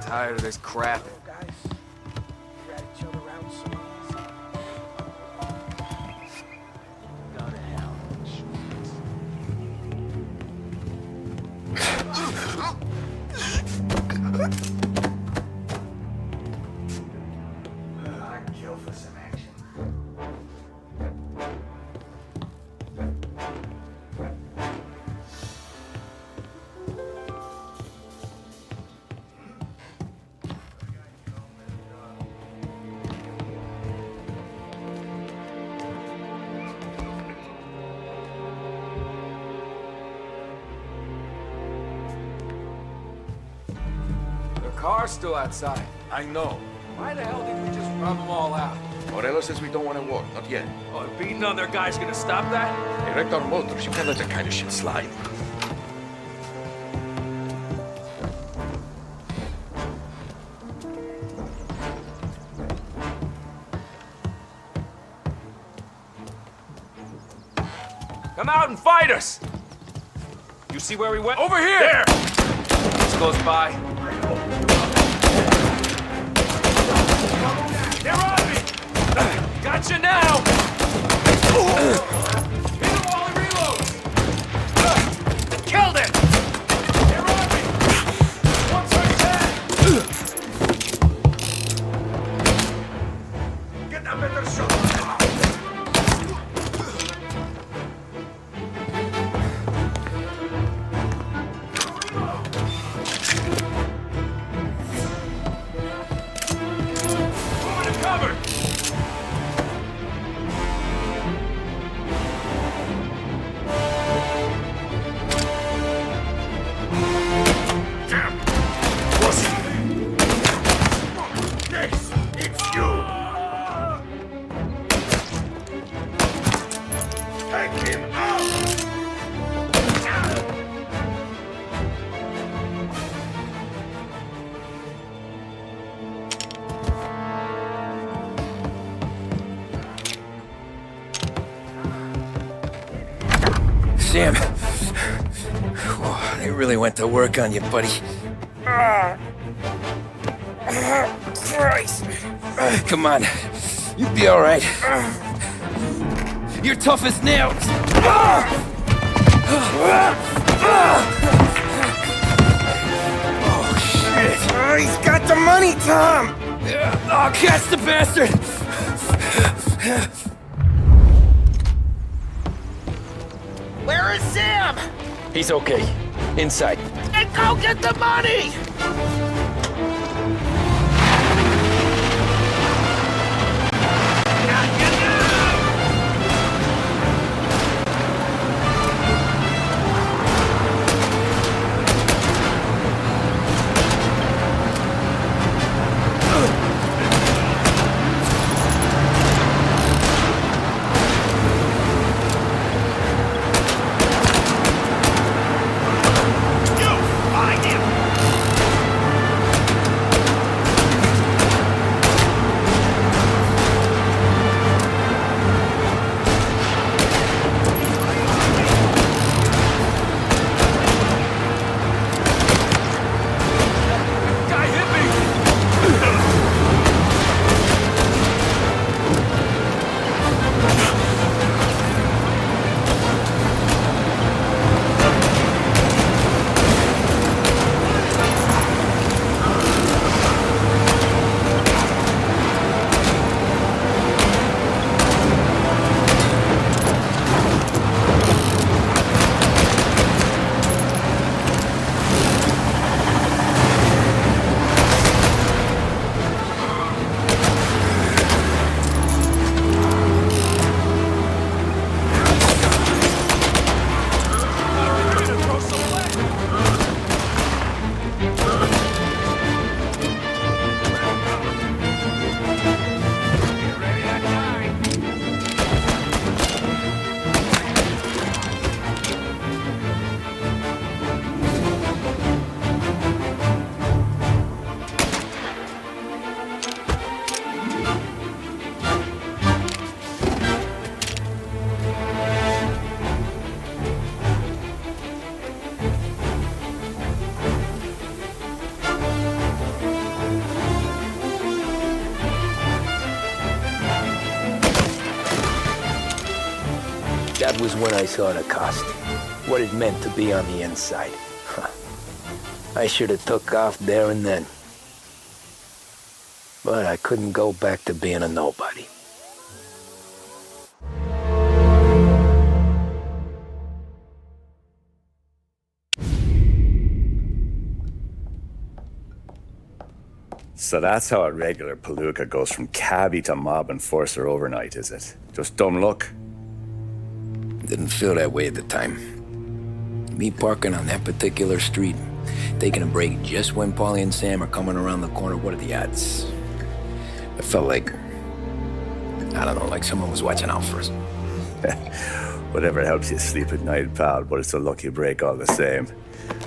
Tired of this crap. Car's still outside. I know. Why the hell didn't we just rub them all out? Morello says we don't want to walk, not yet. Oh, beating on their guy's gonna stop that? They wrecked our motors. You can't let that kind of shit slide. Come out and fight us! You see where we went? Over here! There! It's close by. They're on me! Gotcha now! Hit him while he reloads! Killed it! They're on me! One turn back! Get that better shot! Sam, they really went to work on you, buddy. Christ. Come on, you'll be all right. You're tough as nails. Oh, shit. He's got the money, Tom. Oh, catch the bastard. Where is Sam? He's okay. Inside. And go get the money! That was when I saw the cost. What it meant to be on the inside. Huh. I should have took off there and then. But I couldn't go back to being a nobody. So that's how a regular palooka goes from cabbie to mob enforcer overnight, is it? Just dumb luck? Didn't feel that way at the time. Me parking on that particular street, taking a break just when Paulie and Sam are coming around the corner, what are the odds? I felt like, I don't know, like someone was watching out for us. Whatever helps you sleep at night, pal, but it's a lucky break all the same.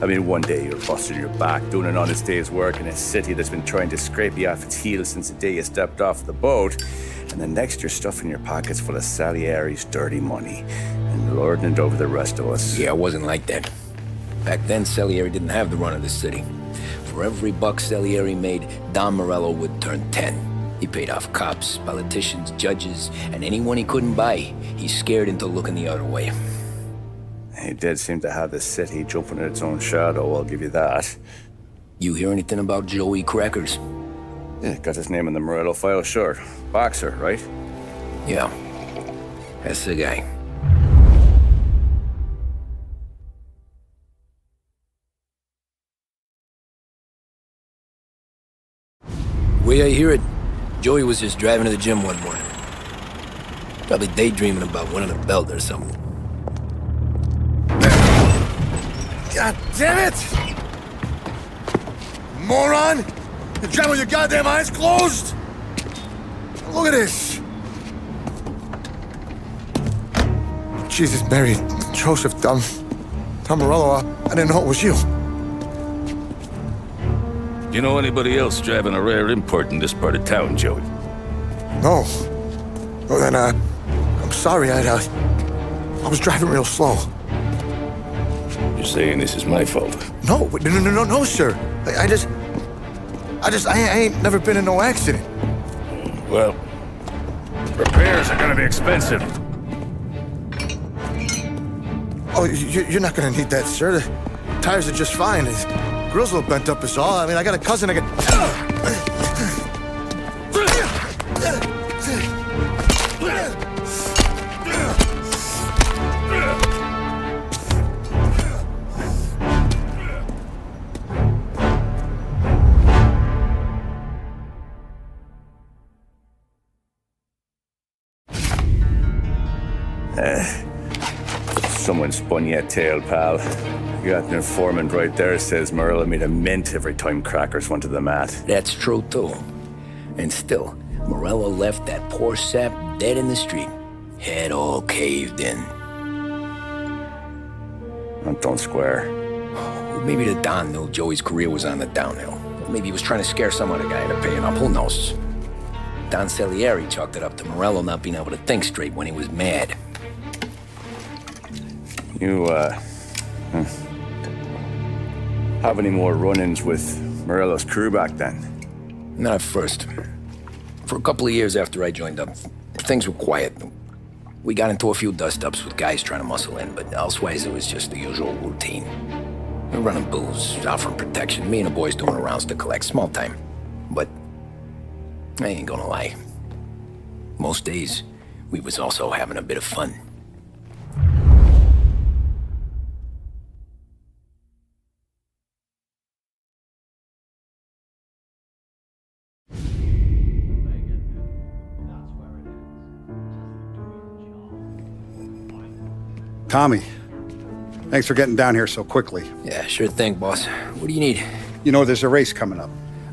I mean, one day you're busting your back, doing an honest day's work in a city that's been trying to scrape you off its heels since the day you stepped off the boat, and the next you're stuffing your pockets full of Salieri's dirty money. and lording it over the rest of us. Yeah, it wasn't like that. Back then, Salieri didn't have the run of the city. For every buck Salieri made, Don Morello would turn 10. He paid off cops, politicians, judges, and anyone he couldn't buy, he scared into looking the other way. He did seem to have the city jumping in its own shadow, I'll give you that. You hear anything about Joey Crackers? Yeah, got his name in the Morello file, sure. Boxer, right? Yeah, that's the guy. Way I hear it, Joey was just driving to the gym one morning. Probably daydreaming about winning a belt or something. God damn it! Moron! You're driving with your goddamn eyes closed! Look at this! Jesus, Mary, Joseph, Tom Morello, I didn't know it was you. You know anybody else driving a rare import in this part of town, Joey? No. Well then, I'm sorry, I was driving real slow. You're saying this is my fault? No, sir. I ain't never been in no accident. Well, repairs are gonna be expensive. Oh, you're not gonna need that, sir. The tires are just fine. The grill's a little bent up is all. I mean, I got a cousin I can... Someone spun you a tale, pal. You got an informant right there says Morello made a mint every time Crackers went to the mat. That's true, too. And still, Morello left that poor sap dead in the street. Head all caved in. Don't square. Maybe the Don knew Joey's career was on the downhill. Maybe he was trying to scare some other guy into paying up. Who knows? Don Salieri chalked it up to Morello not being able to think straight when he was mad. You, have any more run-ins with Morello's crew back then? Not at first. For a couple of years after I joined up, things were quiet. We got into a few dust-ups with guys trying to muscle in, but elsewise it was just the usual routine. We were running booze, offering protection, me and the boys doing rounds to collect, small time. But I ain't gonna lie. Most days, we was also having a bit of fun. Tommy, thanks for getting down here so quickly. Yeah, sure thing, boss. What do you need? You know there's a race coming up.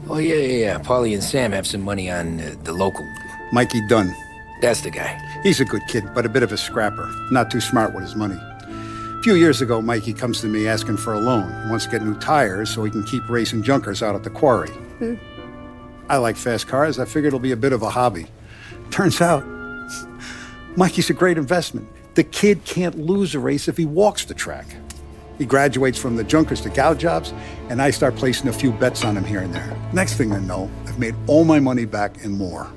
Oh, yeah. Paulie and Sam have some money on the local. Mikey Dunn. That's the guy. He's a good kid, but a bit of a scrapper. Not too smart with his money. A few years ago, Mikey comes to me asking for a loan. He wants to get new tires so he can keep racing junkers out at the quarry. I like fast cars. I figured it'll be a bit of a hobby. Turns out, Mikey's a great investment. The kid can't lose a race if he walks the track. He graduates from the junkers to gal jobs, and I start placing a few bets on him here and there. Next thing I know, I've made all my money back and more.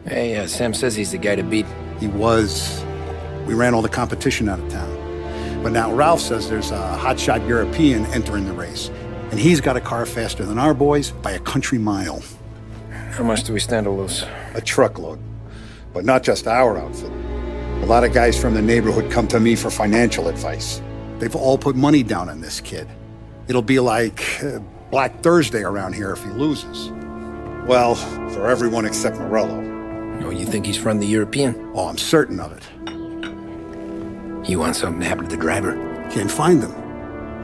Hey, Sam says he's the guy to beat. He was. We ran all the competition out of town. But now Ralph says there's a hotshot European entering the race, and he's got a car faster than our boys by a country mile. How much do we stand to lose? A truckload. But not just our outfit. A lot of guys from the neighborhood come to me for financial advice. They've all put money down on this kid. It'll be like Black Thursday around here if he loses. Well, for everyone except Morello. Oh, you think he's from the European? Oh, I'm certain of it. You want something to happen to the driver? Can't find him.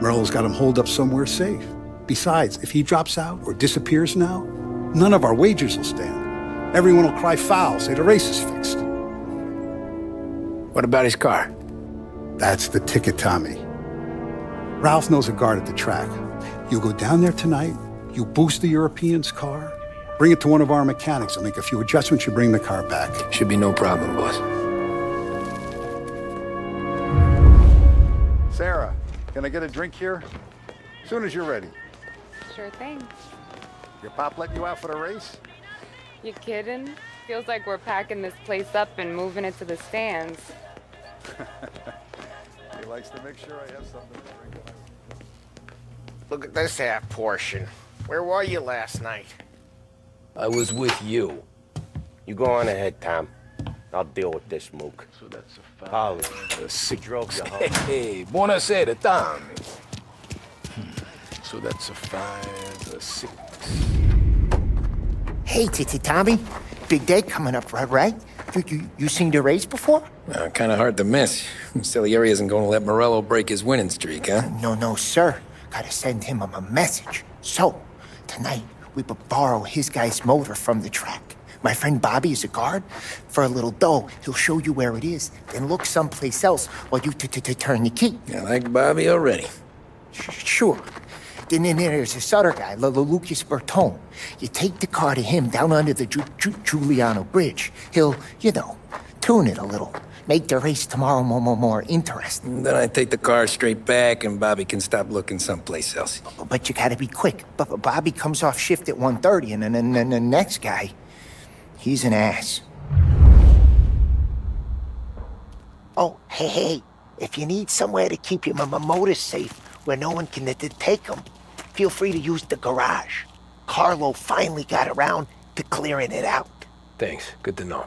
Morello's got him holed up somewhere safe. Besides, if he drops out or disappears now, none of our wagers will stand. Everyone will cry foul, say the race is fixed. What about his car? That's the ticket, Tommy. Ralph knows a guard at the track. You go down there tonight, you boost the European's car, bring it to one of our mechanics, and make a few adjustments, you bring the car back. Should be no problem, boss. Can I get a drink here? Soon as you're ready. Sure thing. Your pop letting you out for the race? You kidding? Feels like we're packing this place up and moving it to the stands. He likes to make sure I have something to drink. Look at this half portion. Where were you last night? I was with you. You go on ahead, Tom. I'll deal with this mook. So that's a Polly, the drove you home. Hey, buonasera, Tommy. So that's a 5, a 6. Hey, Tommy. Big day coming up, right? You seen the race before? Kind of hard to miss. Salieri isn't going to let Morello break his winning streak, huh? No, sir. Gotta send him a message. So, tonight, we borrow his guy's motor from the track. My friend Bobby is a guard. For a little dough, he'll show you where it is, then look someplace else while you turn the key. I like Bobby already. Sure. Then there's this other guy, Lucas Bertone. You take the car to him down under the Giuliano Bridge. He'll, tune it a little. Make the race tomorrow more interesting. Then I take the car straight back and Bobby can stop looking someplace else. But you gotta be quick. Bobby comes off shift at 1:30, and then the next guy, he's an ass. Oh, hey, if you need somewhere to keep your motor safe where no one can take them, feel free to use the garage. Carlo finally got around to clearing it out. Thanks, good to know.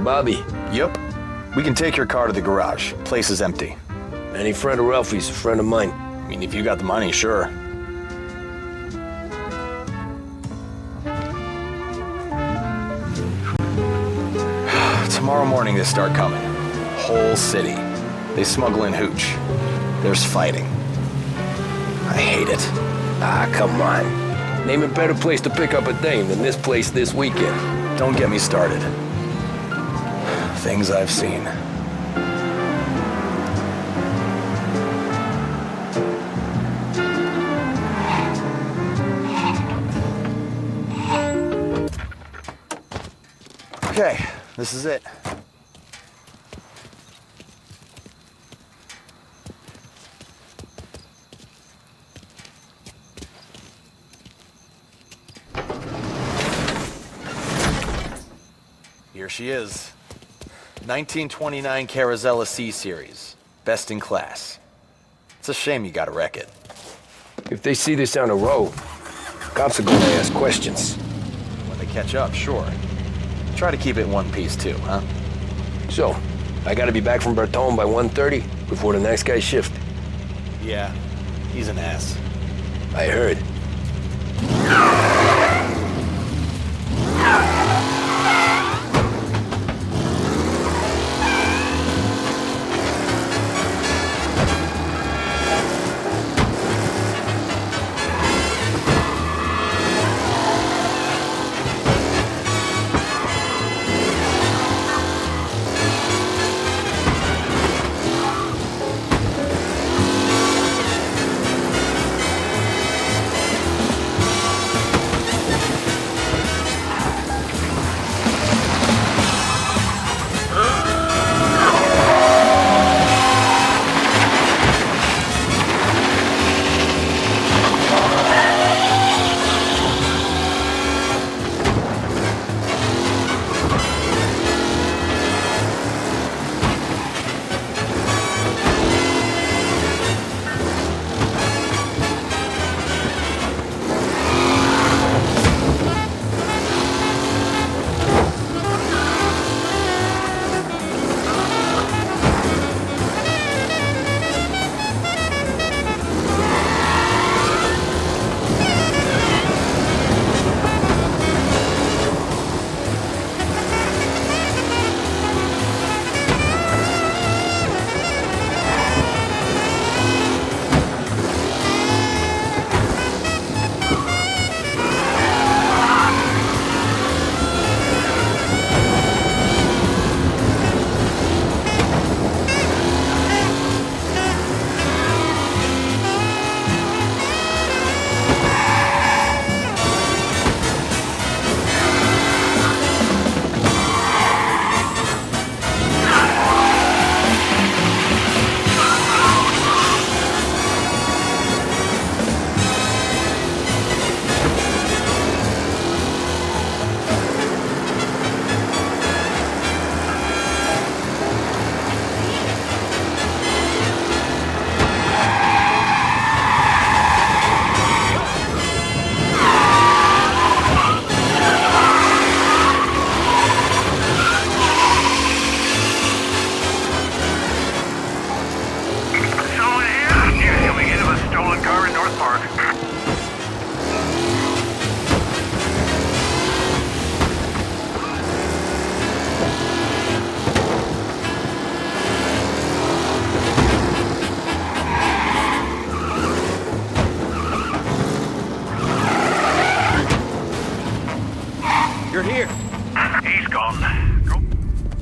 Bobby. Yep. We can take your car to the garage. Place is empty. Any friend of Ralphie's, a friend of mine. I mean, if you got the money, sure. Tomorrow morning they start coming. Whole city. They smuggle in hooch. There's fighting. I hate it. Ah, come on. Name a better place to pick up a dame than this place this weekend. Don't get me started. Things I've seen. Okay, this is it. Here she is. 1929 Carazella C-Series. Best in class. It's a shame you gotta wreck it. If they see this on the road, cops are gonna ask questions. When they catch up, sure. Try to keep it in one piece too, huh? So, I gotta be back from Bertone by 1:30 before the next guy's shift. Yeah, he's an ass. I heard.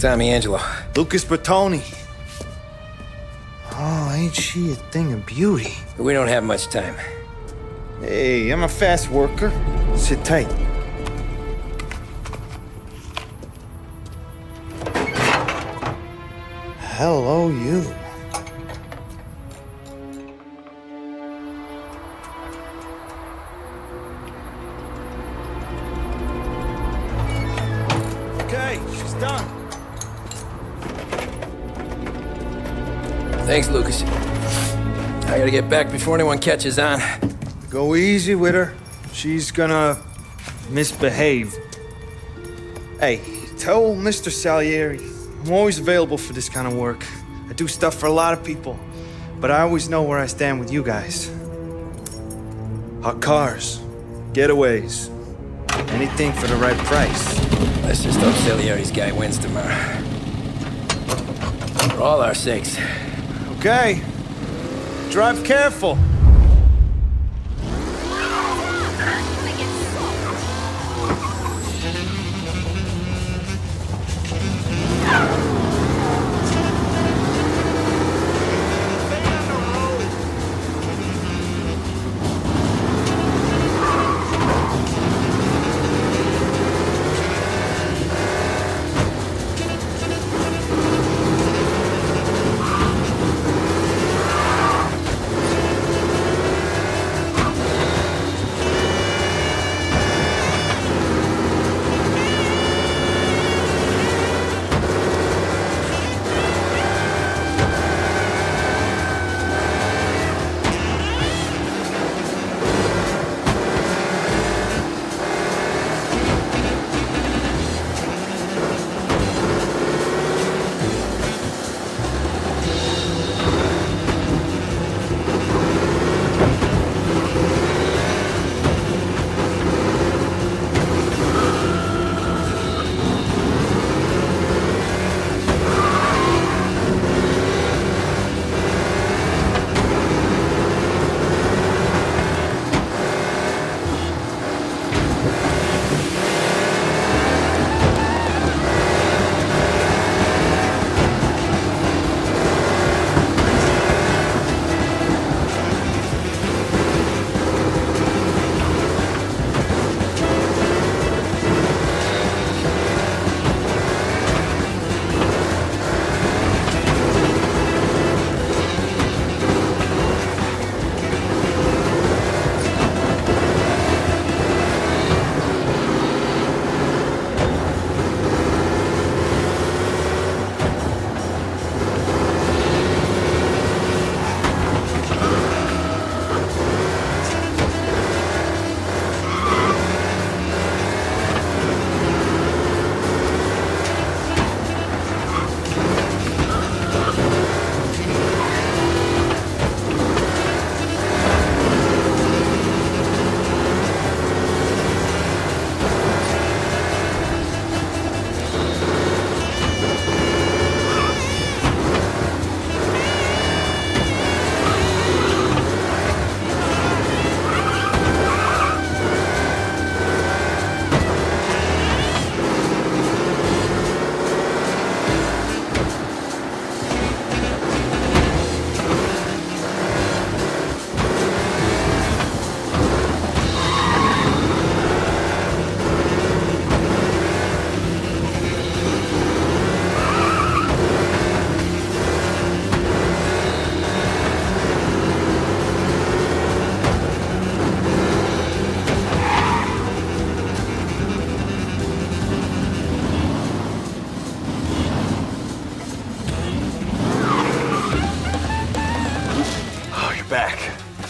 Tommy Angelo. Lucas Bertoni. Oh, ain't she a thing of beauty? We don't have much time. Hey, I'm a fast worker. Sit tight. Hello, you. Okay, she's done. Thanks, Lucas. I gotta get back before anyone catches on. Go easy with her. She's gonna misbehave. Hey, tell Mr. Salieri I'm always available for this kind of work. I do stuff for a lot of people, but I always know where I stand with you guys. Hot cars, getaways, anything for the right price. Let's just hope Salieri's guy wins tomorrow. For all our sakes. Okay. Drive careful.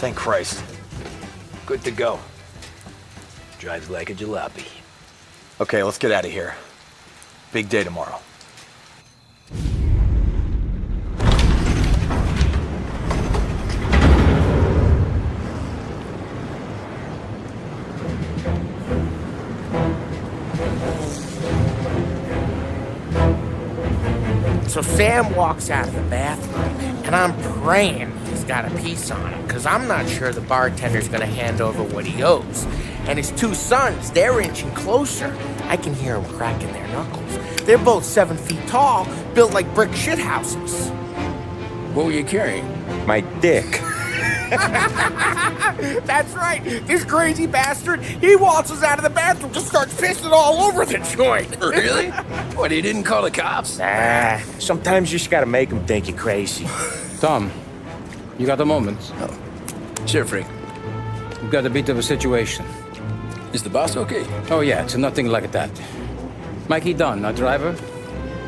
Thank Christ. Good to go. Drives like a jalopy. Okay, let's get out of here. Big day tomorrow. So Sam walks out of the bathroom, and I'm praying he's got a piece on him, because I'm not sure the bartender's going to hand over what he owes. And his two sons, they're inching closer. I can hear them cracking their knuckles. They're both 7 feet tall, built like brick shithouses. What were you carrying? My dick. That's right. This crazy bastard, he waltzes out of the bathroom, just starts pissing all over the joint. Really? What, he didn't call the cops? Nah, sometimes you just gotta make them think you're crazy. Tom, you got a moment? Oh. Sure, Frank. We've got a bit of a situation. Is the boss okay? Oh yeah, it's nothing like that. Mikey Dunn, our driver.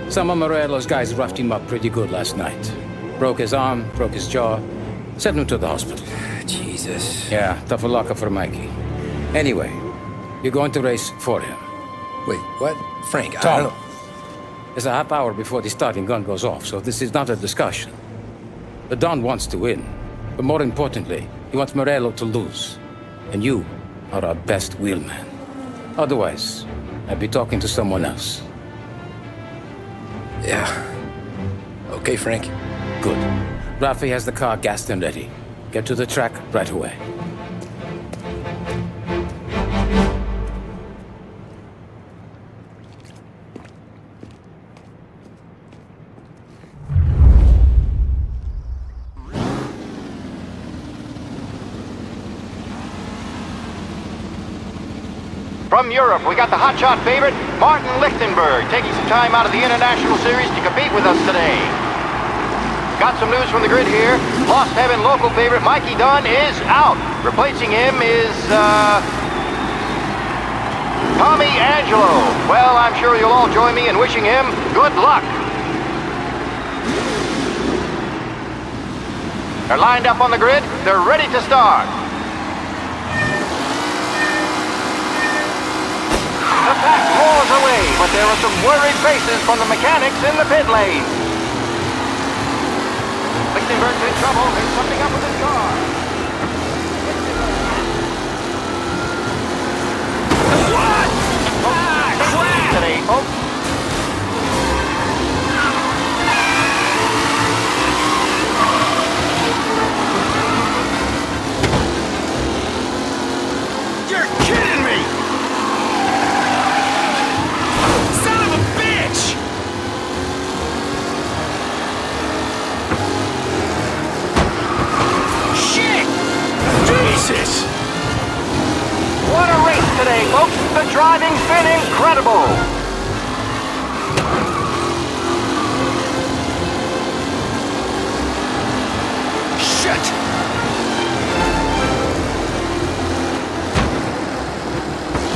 Some of Morello's guys roughed him up pretty good last night. Broke his arm, broke his jaw. Sent him to the hospital. Jesus. Yeah, tough luck for Mikey. Anyway, you're going to race for him. Wait, what? Frank, Tom, I don't... it's a half hour before the starting gun goes off, so this is not a discussion. The Don wants to win, but more importantly, he wants Morello to lose. And you are our best wheelman. Otherwise, I'd be talking to someone else. Yeah. Okay, Frank. Good. Rafi has the car gassed and ready. Get to the track right away. From Europe, we got the hotshot favorite, Martin Lichtenberg, taking some time out of the International Series to compete with us today. Got some news from the grid here. Lost Heaven local favorite Mikey Dunn is out. Replacing him is, Tommy Angelo. Well, I'm sure you'll all join me in wishing him good luck. They're lined up on the grid. They're ready to start. The pack roars away, but there are some worried faces from the mechanics in the pit lane. Lichtenberg's in trouble. There's something up with his car. What? Crap! Today, folks. You're kidding me! Son of a bitch! Shit! Jesus! What a race today, folks. The driving's been incredible. Shit!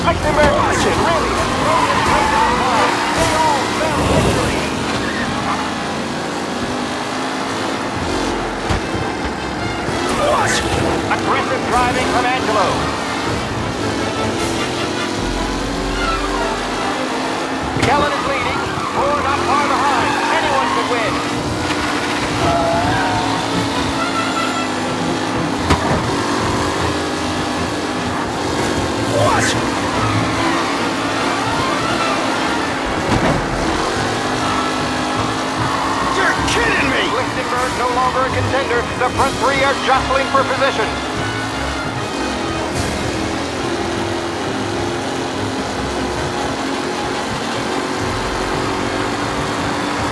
Lichtenberg really has thrown his weight on hard. They all fell victory. What? Aggressive driving from Angelo. Kellen is leading, or not far behind. Anyone could win. What? You're kidding me! Lichtenberg no longer a contender. The front three are jostling for position.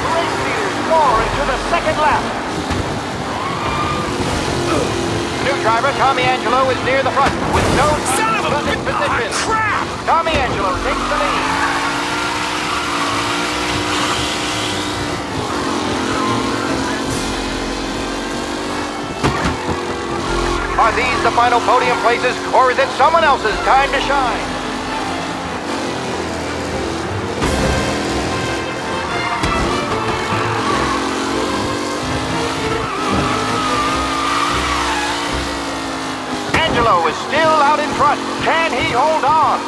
Race leaders roar into the second lap. New driver Tommy Angelo is near the front with no time to lose position. Crap! Tommy Angelo takes the lead. Are these the final podium places, or is it someone else's time to shine? Angelo is still out in front. Can he hold on?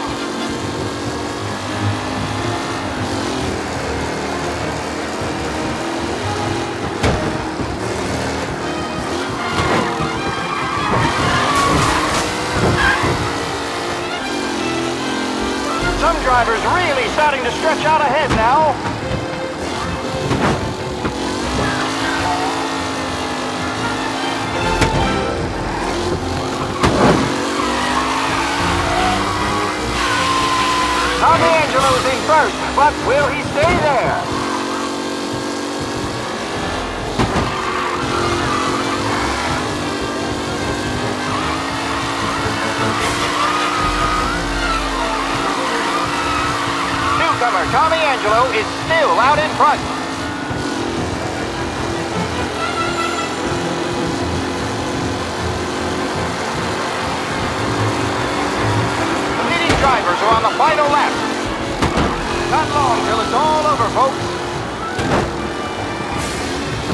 Some drivers really starting to stretch out ahead now. Tommy Angelo is in first, but will he stay there? Angelo is still out in front. The leading drivers are on the final lap. Not long till it's all over, folks.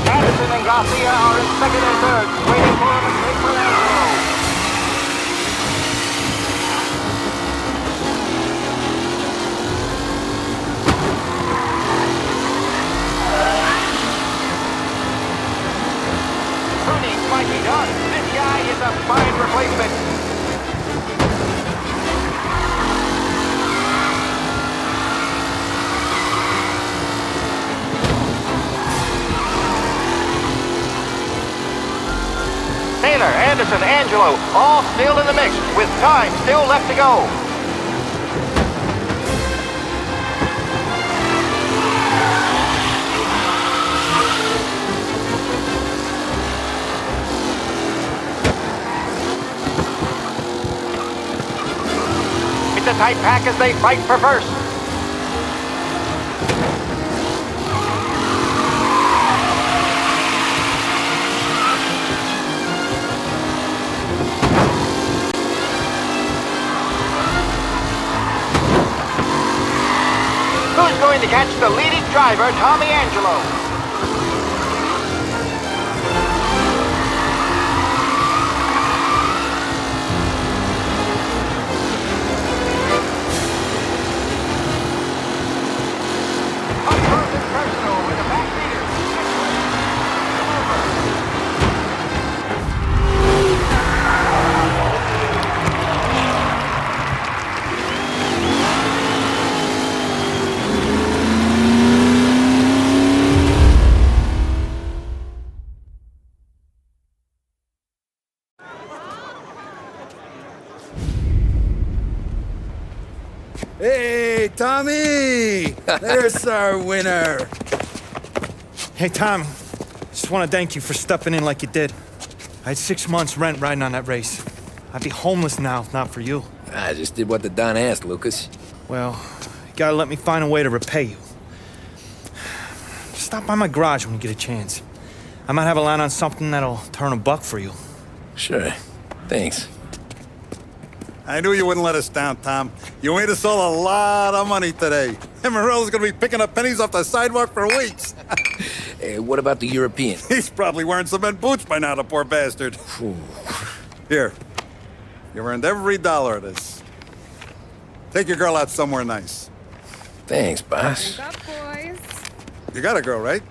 Addison and Garcia are in second and third, waiting for a mistake for Angelo. Who needs Mikey Dunn? This guy is a fine replacement. Taylor, Anderson, Angelo, all still in the mix, with time still left to go. It's a tight pack as they fight for first. Who's going to catch the leading driver, Tommy Angelo? Up close and personal with the back leader. Hey, Tommy! There's our winner. Hey, Tom. Just want to thank you for stepping in like you did. I had 6 months rent riding on that race. I'd be homeless now if not for you. I just did what the Don asked, Lucas. Well, you gotta let me find a way to repay you. Stop by my garage when you get a chance. I might have a line on something that'll turn $1 for you. Sure. Thanks. I knew you wouldn't let us down, Tom. You made us all a lot of money today. And Morello's gonna be picking up pennies off the sidewalk for weeks. Hey, what about the European? He's probably wearing cement boots by now, the poor bastard. Here. You earned every dollar of this. Take your girl out somewhere nice. Thanks, boss. Wake up, boys. You got a girl, right?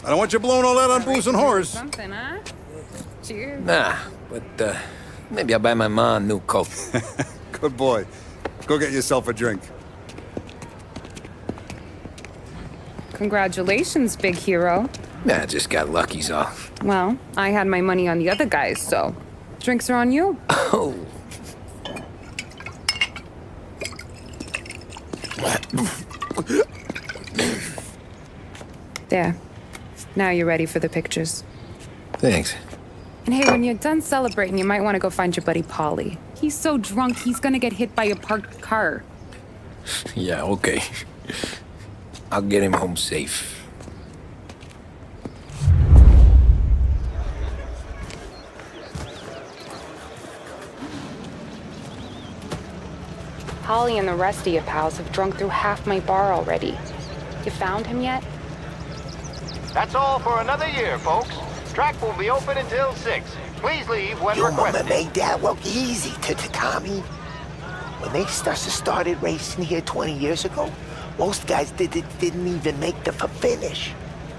I don't want you blowing all that on booze and whores. Something, huh? Cheers. Nah, but, maybe I'll buy my mom a new coat. Good boy. Go get yourself a drink. Congratulations, big hero. Nah, just got lucky's all. Well, I had my money on the other guys, so drinks are on you. Oh. There. Now you're ready for the pictures. Thanks. And hey, when you're done celebrating, you might want to go find your buddy Paulie. He's so drunk, he's gonna get hit by a parked car. Yeah, okay. I'll get him home safe. Holly and the rest of your pals have drunk through half my bar already. You found him yet? That's all for another year, folks. Track will be open until 6. Please leave when Your requested. mama made that look easy to Tommy. When they started racing here 20 years ago, most guys didn't even make the finish.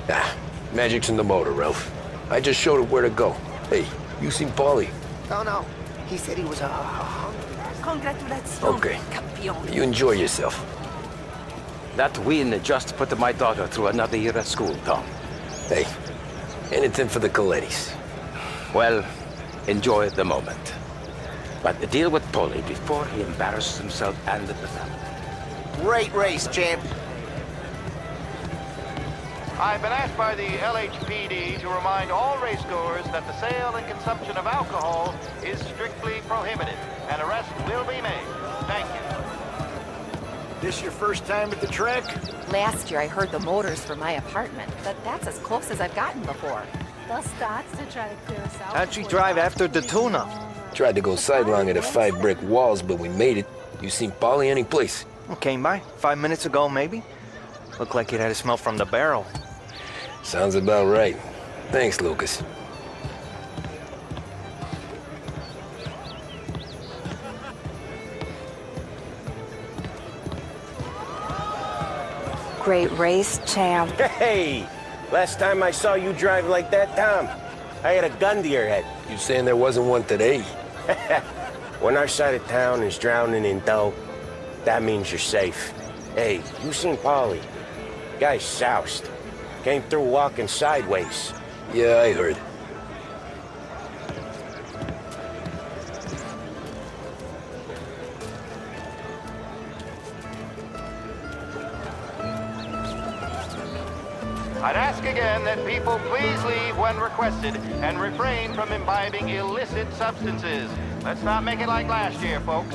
Ah, magic's in the motor, Ralph. I just showed it where to go. Hey, you seen Paulie? No. He said he was hungry. Congratulations, Okay. campeón. You enjoy yourself. That win just put my daughter through another year at school, Tom. Hey, anything for the Colettis. Well, enjoy the moment. But deal with Paulie before he embarrasses himself and the family. Great race, champ. I've been asked by the LHPD to remind all racegoers that the sale and consumption of alcohol is strictly prohibited. An arrest will be made. Thank you. This your first time at the track? Last year I heard the motors for my apartment, but that's as close as I've gotten before. Thus starts to try to clear us out. How'd you drive after the tuna? Tried to go sidelong at the 5 brick walls, but we made it. You seen Polly any place? Came by 5 minutes ago, maybe. Looked like it had a smell from the barrel. Sounds about right. Thanks, Lucas. Great race, champ. Hey! Last time I saw you drive like that, Tom, I had a gun to your head. You saying there wasn't one today? When our side of town is drowning in dough, that means you're safe. Hey, you seen Polly? Guy's soused. Came through walking sideways. Yeah, I heard. I'd ask again that people please leave when requested and refrain from imbibing illicit substances. Let's not make it like last year, folks.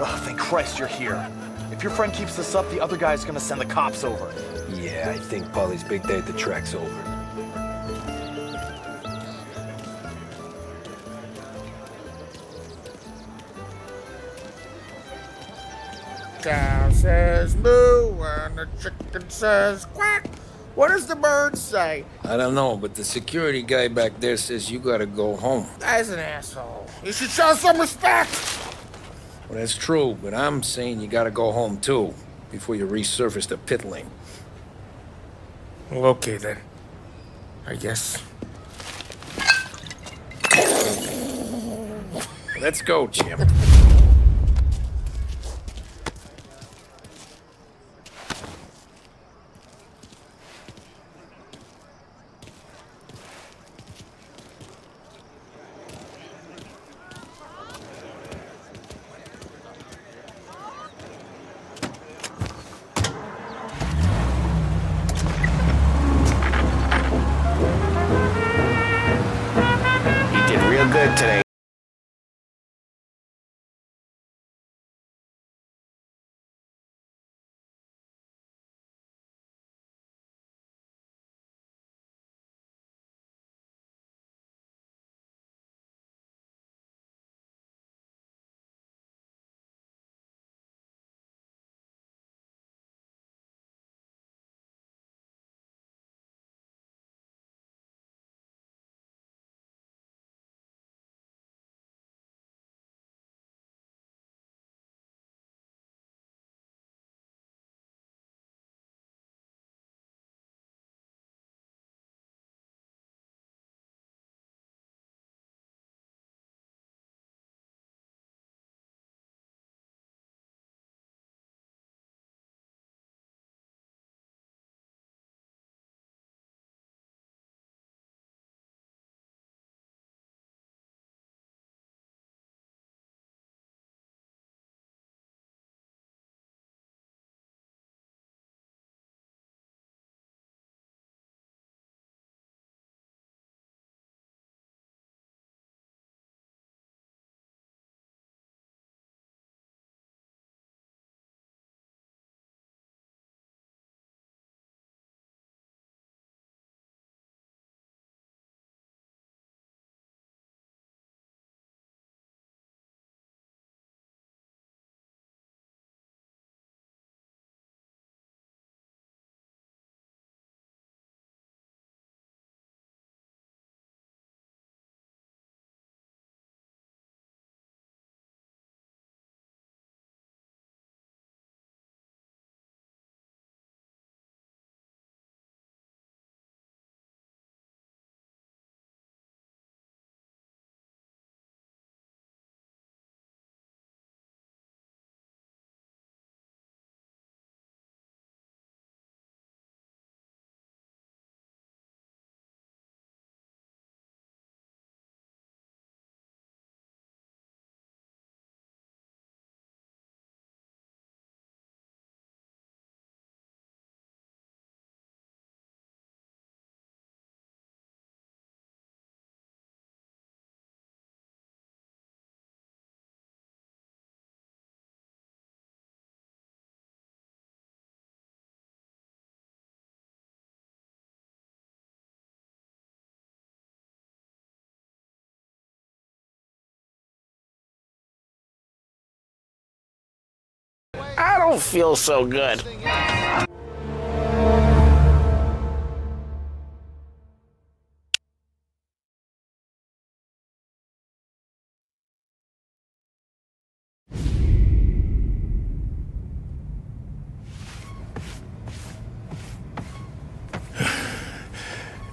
Oh, thank Christ you're here. If your friend keeps this up, the other guy's gonna send the cops over. Yeah, I think Polly's big day at the track's over. Cow says moo and the chicken says quack. What does the bird say? I don't know, but the security guy back there says you gotta go home. Guy's an asshole. You should show some respect. Well, that's true, but I'm saying you gotta go home too, before you resurface the pit lane. Well, okay then. I guess. Let's go, Jim. He did real good today. don't feel so good.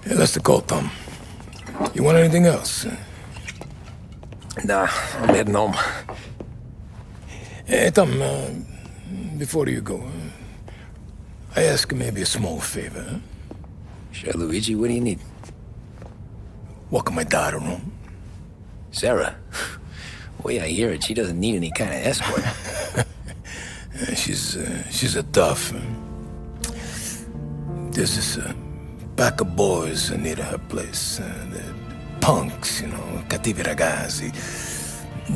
Hey, that's the call, Tom. You want anything else? Nah, I'm heading home. Hey, Tom, before you go, I ask maybe a small favor. Huh? Sure, Luigi, what do you need? Welcome my daughter home. Sarah? The way I hear it, she doesn't need any kind of escort. She's a tough. There's this pack of boys near her place. They're punks, you know, cattivi ragazzi.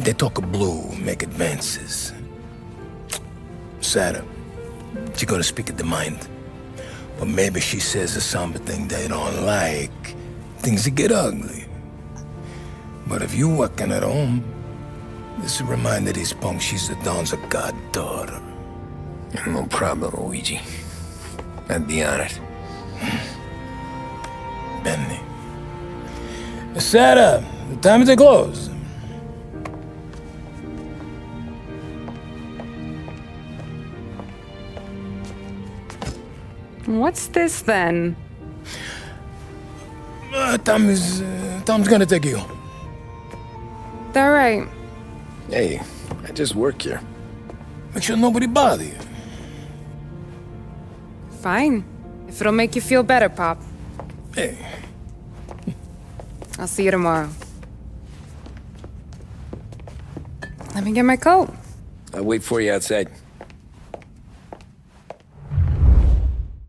They talk blue, make advances. Sarah, she gonna speak at the mind. But maybe she says something they don't like. Things get ugly. But if you working at home, this will remind these punks she's the Don's goddaughter. No problem, Luigi. I'd be honored. Benny. Sarah, the time to close. What's this then? Tom's gonna take you home. All right. Hey, I just work here. Make sure nobody bother you. Fine. If it'll make you feel better, Pop. Hey. I'll see you tomorrow. Let me get my coat. I'll wait for you outside.